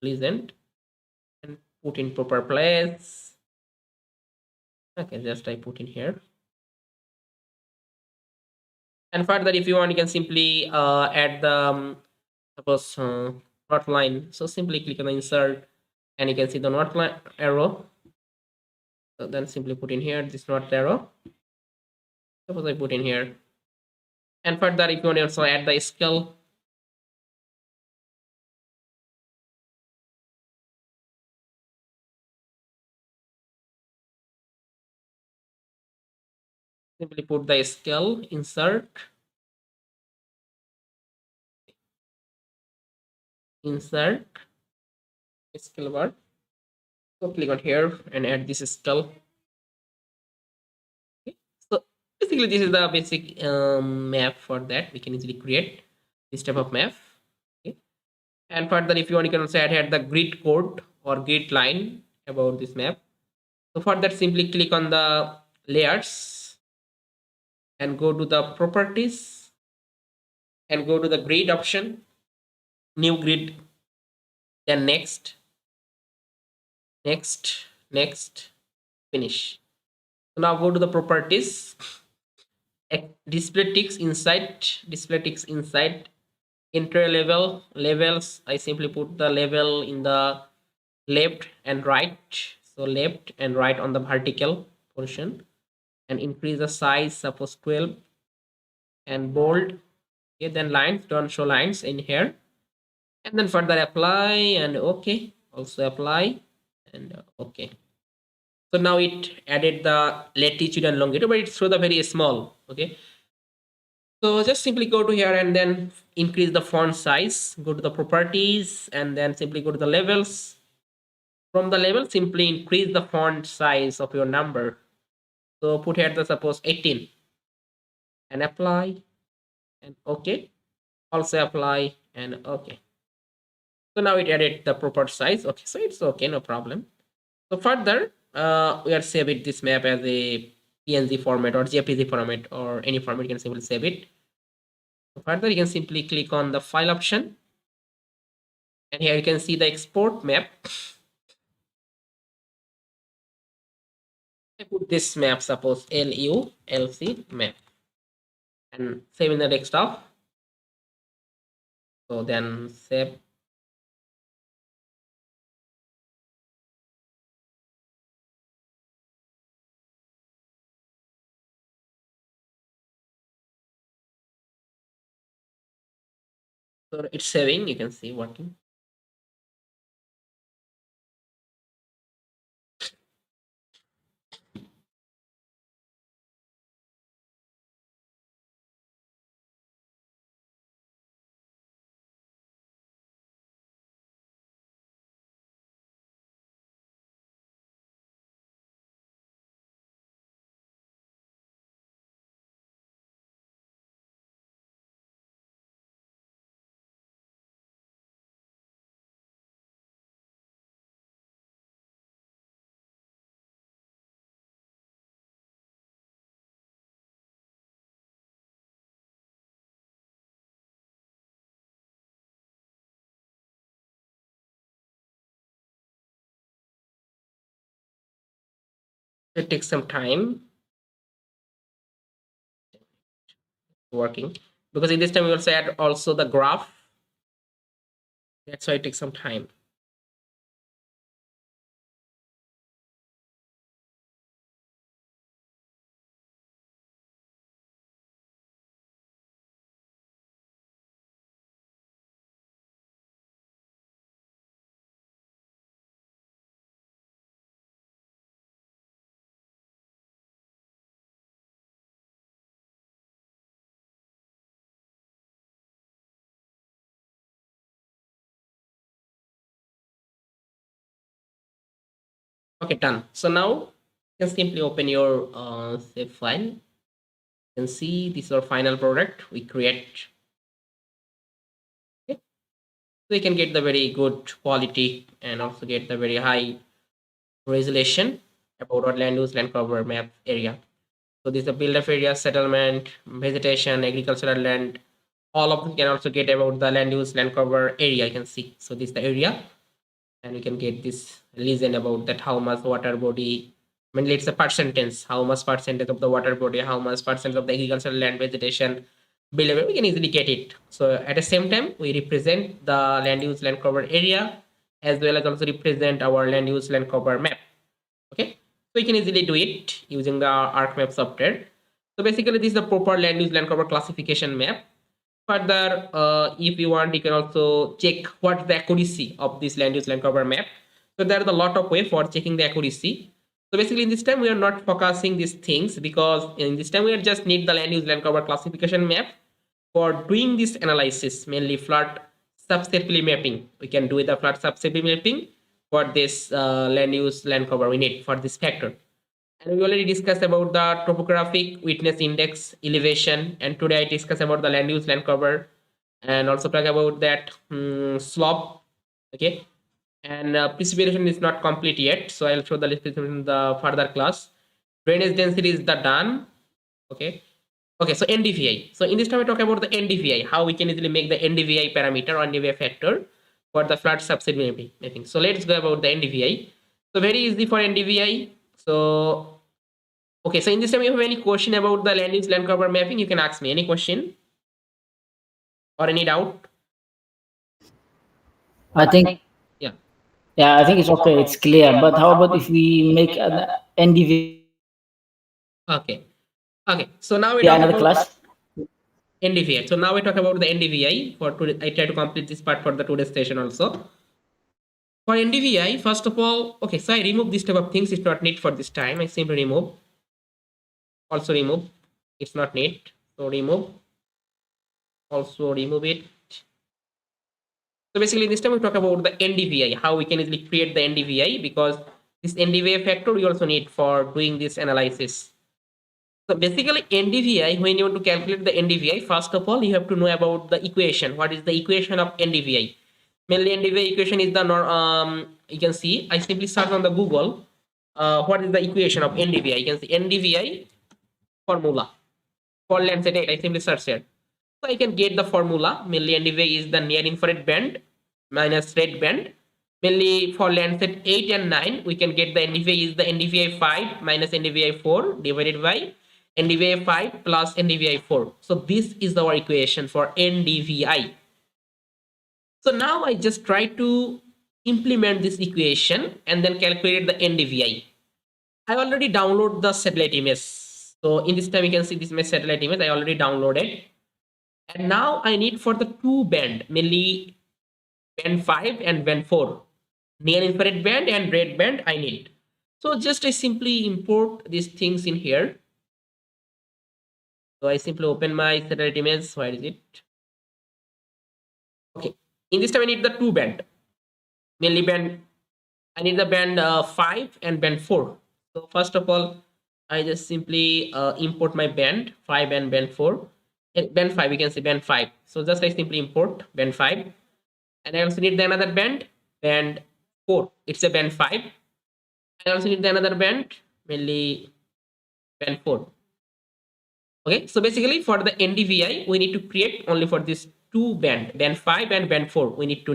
legend, and put in proper place. Okay, just I put in here. And further, if you want, you can simply add the suppose not line. So simply click on the insert, and you can see the not line arrow. So then simply put in here this not arrow. Suppose I put in here. And further, if you want to also add the scale, simply put the scale, insert, insert, scale bar. So click on here and add this skull. Okay. So basically this is the basic map for that. We can easily create this type of map. Okay. And further, if you want, you can also add here the grid code or grid line about this map. So for that, simply click on the layers and go to the properties and go to the grid option, new grid, then next, next, next, finish. So now go to the properties, display ticks inside, enter level, levels. I simply put the level in the left and right. So left and right on the vertical portion, and increase the size, suppose 12, and bold. Okay, then lines, don't show lines in here, and then further apply and okay, also apply and okay. So now it added the latitude and longitude, but it's so the very small. Okay, so just simply go to here and then increase the font size, go to the properties and then simply go to the levels. From the level, simply increase the font size of your number. So put here the suppose 18 and apply and okay, also apply and okay. So now it added the proper size. Okay, so it's okay, no problem. So further, we are saving this map as a PNG format or JPG format or any format. You can simply save it. So further, you can simply click on the file option, and here you can see the export map. I put this map, suppose LULC map, and save in the desktop. So then save. So it's saving. You can see working. It takes some time working because in this time we also add also the graph. That's why it takes some time. Okay, done. So now you can simply open your save file. You can see this is our final product we create. Okay. So you can get the very good quality and also get the very high resolution about our land use, land cover map area. So this is the build-up area, settlement, vegetation, agricultural land. All of them can also get about the land use, land cover area. You can see. So this is the area, and you can get this legend about that how much water body, mainly it's a percentage, how much percentage of the water body, how much percent of the agricultural land vegetation below, we can easily get it. So at the same time we represent the land use land cover area as well as also represent our land use land cover map. Okay, so you can easily do it using the ArcMap software. So basically this is the proper land use land cover classification map. Further, if you want, you can also check what the accuracy of this land use land cover map. So there are a lot of way for checking the accuracy. So basically in this time we are not focusing these things because in this time we are just need the land use land cover classification map for doing this analysis, mainly flood subsafely mapping. We can do the flood subsafely mapping for this land use land cover we need for this factor. And we already discussed about the topographic witness index elevation, and today I discuss about the land use land cover and also talk about that slope. Okay, and precipitation is not complete yet, so I'll show the precipitation in the further class. Drainage density is the done. Okay. Okay, so NDVI. So in this time, we talk about the NDVI, how we can easily make the NDVI parameter or NDVI factor for the flood subsidy mapping. So let's go about the NDVI. So very easy for NDVI. So okay, so in this time, if you have any question about the land use land cover mapping, you can ask me any question or any doubt. I think, Yeah. yeah, I think it's okay. It's clear. But how about if we make an Okay. Okay. So now we NDVI talk another about class? NDVI. So now we talk about the NDVI for today. I try to complete this part for the today's session also. For NDVI, first of all, okay, so I remove this type of things. It's not need for this time. I simply remove. Also remove. It's not need. So remove. Also remove it. So basically, this time we talk about the NDVI, how we can easily create the NDVI, because this NDVI factor we also need for doing this analysis. So basically, NDVI, when you want to calculate the NDVI, first of all, you have to know about the equation. What is the equation of NDVI? Mainly, NDVI equation is the you can see. I simply search on the Google. What is the equation of NDVI? You can see NDVI formula for Landsat 8. I simply search here. So I can get the formula. Mainly, NDVI is the near infrared band minus red band. Mainly for Landsat 8 and 9, we can get the NDVI is the NDVI 5 minus NDVI 4 divided by NDVI 5 plus NDVI 4. So this is our equation for NDVI. So now I just try to implement this equation and then calculate the NDVI. I already download the satellite image. So in this time you can see this my satellite image I already downloaded. And now I need for the two band, mainly band 5 and band 4. Near infrared band and red band I need. So just I simply import these things in here. So I simply open my satellite image. Where is it? Okay. In this time I need the two band. Mainly band, I need the band 5 and band 4. So first of all, I just simply import my band 5 and band 4. And band 5, you can see band 5. So just I simply import band 5. And I also need the another band 4. It's a band 5. I also need the another band, mainly band 4. Okay, so basically for the NDVI, we need to create only for this two band 5 and band 4. We need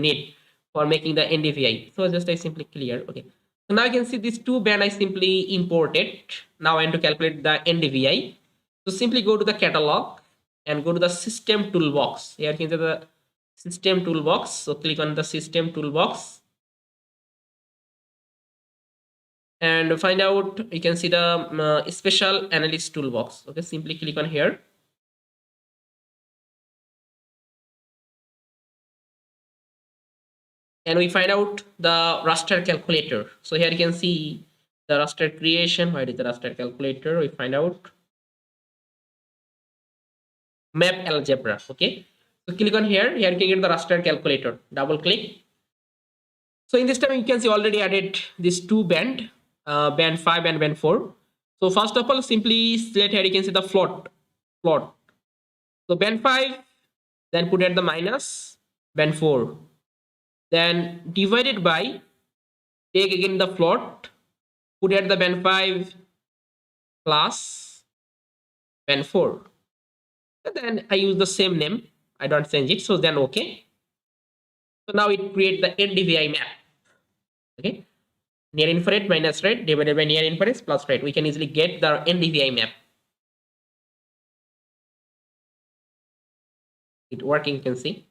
for making the NDVI. So just I simply clear. Okay. So now you can see these two band I simply imported. Now I want to calculate the NDVI. So simply go to the catalog and go to the system toolbox. Here you can see the system toolbox. So click on the system toolbox and find out, you can see the special analyst toolbox. Okay, simply click on here. And we find out the raster calculator. So here you can see the raster creation. Where is the raster calculator? We find out map algebra. Okay, so click on here. Here you can get the raster calculator. Double click. So in this time you can see already added this two band 5 and band 4. So first of all, simply select here. You can see the float. So band 5, then put at the minus band 4, then divided by, take again the float, put at the band 5 plus band 4, and then I use the same name, I don't change it. So then okay, so now it create the NDVI map. Okay, near infrared minus red divided by near infrared plus red, we can easily get the NDVI map. It working, you can see.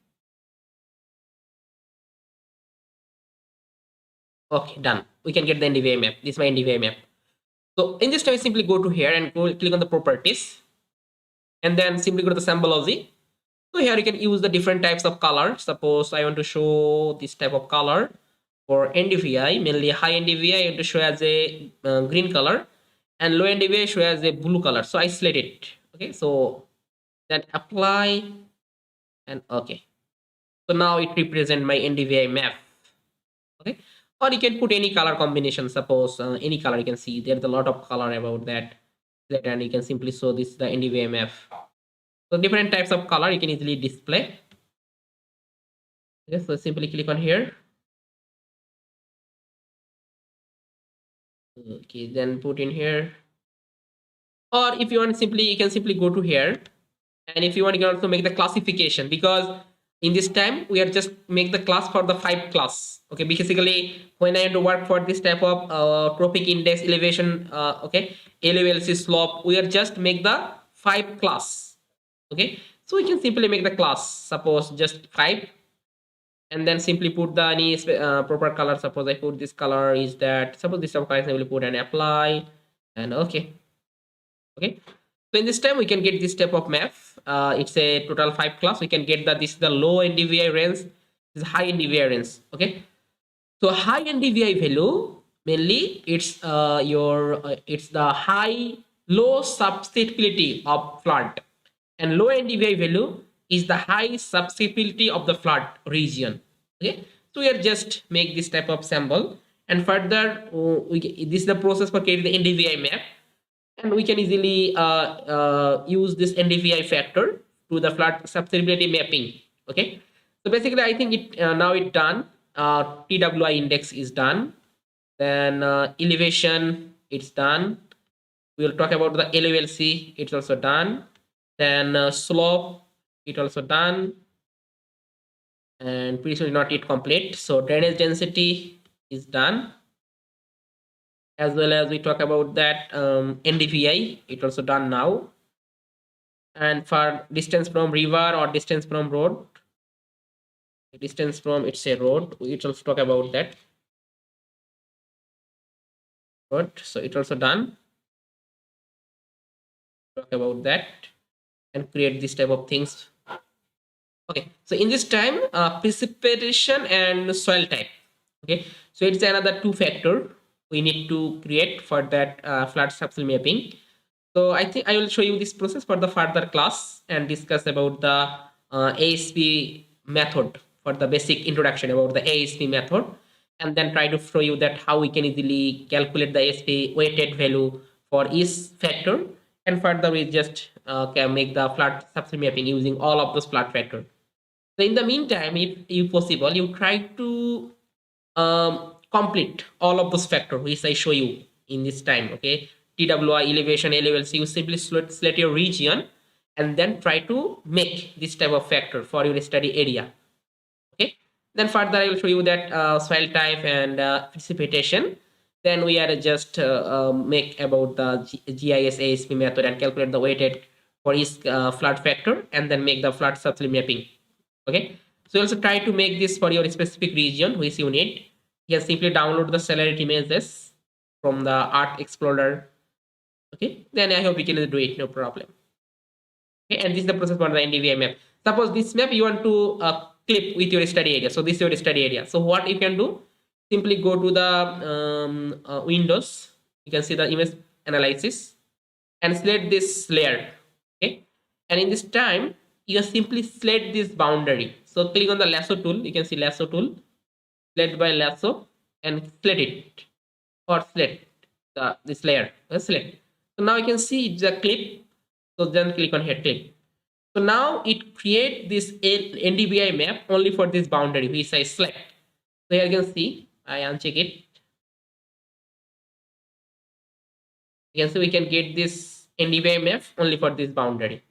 Okay, done. We can get the NDVI map. This is my NDVI map. So in this time, simply go to here and click on the properties, and then simply go to the symbology. So here you can use the different types of color. Suppose I want to show this type of color for NDVI, mainly high NDVI I want to show as a green color, and low NDVI show as a blue color. So I select it. Okay, so then apply and okay. So now it represent my NDVI map. Okay. or you can put any color combination. Suppose any color, you can see there's a lot of color about that, and you can simply show this the NDVI map. So different types of color you can easily display. Okay, so simply click on here. Okay, then put in here. Or if you want, simply you can simply go to here, and if you want, you can also make the classification, because in this time we are just make the class for the 5 class. Okay, basically when I want to work for this type of tropic index, elevation, okay, LULC, slope, we are just make the 5 class. Okay, so we can simply make the class, suppose just 5, and then simply put the any proper color. Suppose I put this color is that, suppose this type of color, I will put an apply, and okay. Okay, so in this time we can get this type of map. It's a total 5 class. We can get that this is the low NDVI range, this is high NDVI range. Okay, so high NDVI value mainly it's the high low susceptibility of flood, and low NDVI value is the high susceptibility of the flood region. Okay, so we are just make this type of symbol, and further this is the process for creating the NDVI map, and we can easily use this NDVI factor to the flood susceptibility mapping. Okay, so basically I think it now it's done. TWI index is done, then elevation it's done. We'll talk about the LULC, it's also done, then slope it also done, and pretty soon not yet complete. So drainage density is done, as well as we talk about that NDVI it also done now, and for distance from river or distance from road, distance from, it's a road, we also talk about that road, so it also done, talk about that, and create this type of things. Okay, so in this time precipitation and soil type. Okay, so it's another 2 factor we need to create for that flood subsoil mapping. So I think I will show you this process for the further class and discuss about the ASP method for the basic introduction about the ASP method, and then try to show you that how we can easily calculate the ASP weighted value for each factor, and further we just can make the flood subsoil mapping using all of those flood factors. So in the meantime, if possible, you try to complete all of those factors which I show you in this time. Okay, TWI, elevation, LULC, you simply select your region and then try to make this type of factor for your study area. Okay, then further I will show you that soil type and precipitation. Then we are just make about the GIS ASP method and calculate the weighted for each flood factor, and then make the flood subsoil mapping. Okay, so also try to make this for your specific region which you need. You can simply download the salary images from the Art Explorer. Okay, then I hope you can do it, no problem. Okay, and this is the process for the NDVI map. Suppose this map you want to clip with your study area, so this is your study area. So what you can do, simply go to the Windows, you can see the image analysis, and select this layer. Okay, and in this time you simply select this boundary. So click on the lasso tool, you can see lasso tool, select by lasso, and select it, or select this layer, select. So now you can see the clip, so then click on here, clip. So now it create this NDVI map only for this boundary which I select. So here you can see I uncheck it, you can see we can get this NDVI map only for this boundary.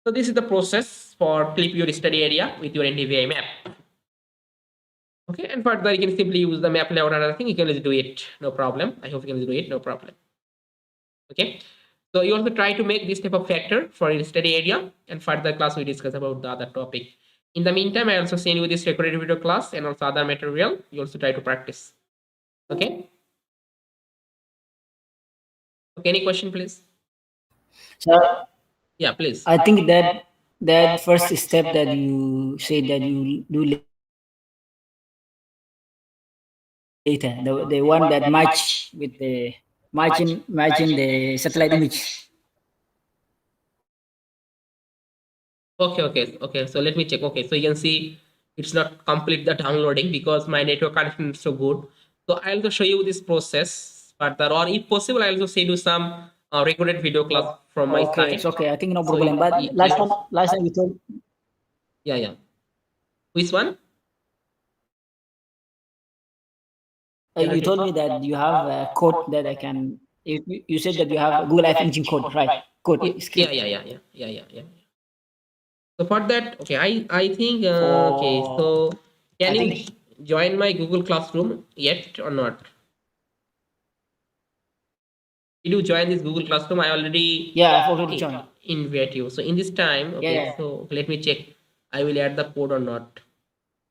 So this is the process for clip your study area with your NDVI map. Okay, and further you can simply use the map layout and other thing, you can do it, no problem. I hope you can do it, no problem. Okay, so you also try to make this type of factor for your study area, and further class we discuss about the other topic. In the meantime, I also send you this recorded video class and also other material. You also try to practice. Okay. Okay, any question, please? So Yeah, please. I think that that first step that you say that you do later, the one that match with the matching the satellite image. Okay. So let me check. Okay, so you can see it's not complete the downloading because my network connection is so good. So I'll also show you this process further, or if possible, I'll also send you some recorded video class from my Okay, it's side. okay. I think no So problem. But you last time you told, yeah, yeah. Which one? Yeah, you okay. told me that you have a code that I can. You said that you have a Google Live Engine code, right? Code Yeah, script yeah, yeah, yeah, yeah, yeah, yeah. So for that, okay, I think okay. for. So can I you think join my Google Classroom yet or not? Did you join this Google Classroom? I already yeah, I've already joined. invite you. So in this time, Yeah, okay. yeah, So let me check. I will add the code or not.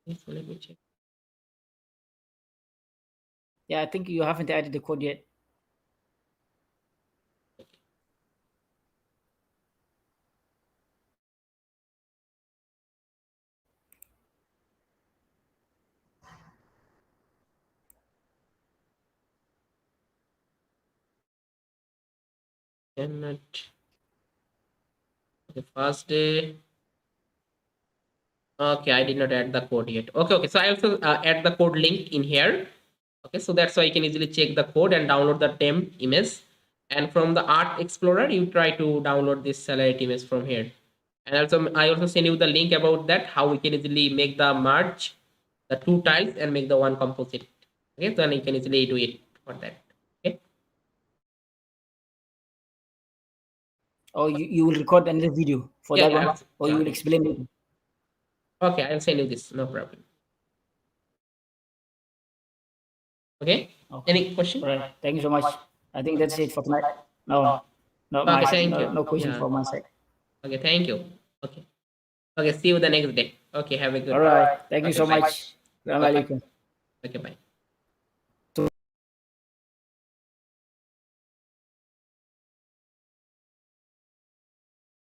Okay, so let me check. yeah. I think you haven't added the code yet. Cannot. Okay, first day. Okay, I did not add the code yet. Okay, okay. So I also add the code link in here. Okay, so that's why you can easily check the code and download the temp image. And from the Art Explorer, you try to download this salary image from here. And also, I also send you the link about that how we can easily make the merge the two tiles and make the one composite. Okay, so then you can easily do it for that. Okay, Or you will record another video for yeah, that yeah, one, or you yeah. will explain it. Okay, I'll send you this. No problem. Okay, Okay. any question? All right. Thank you so much. I think that's it for tonight. No, Okay, thank you. no question Yeah. from my side. Okay, thank you. Okay. Okay, see you the next day. Okay, have a All good day. right. Thank you Okay, so bye. much. Assalamu Bye. alaikum. Okay, bye.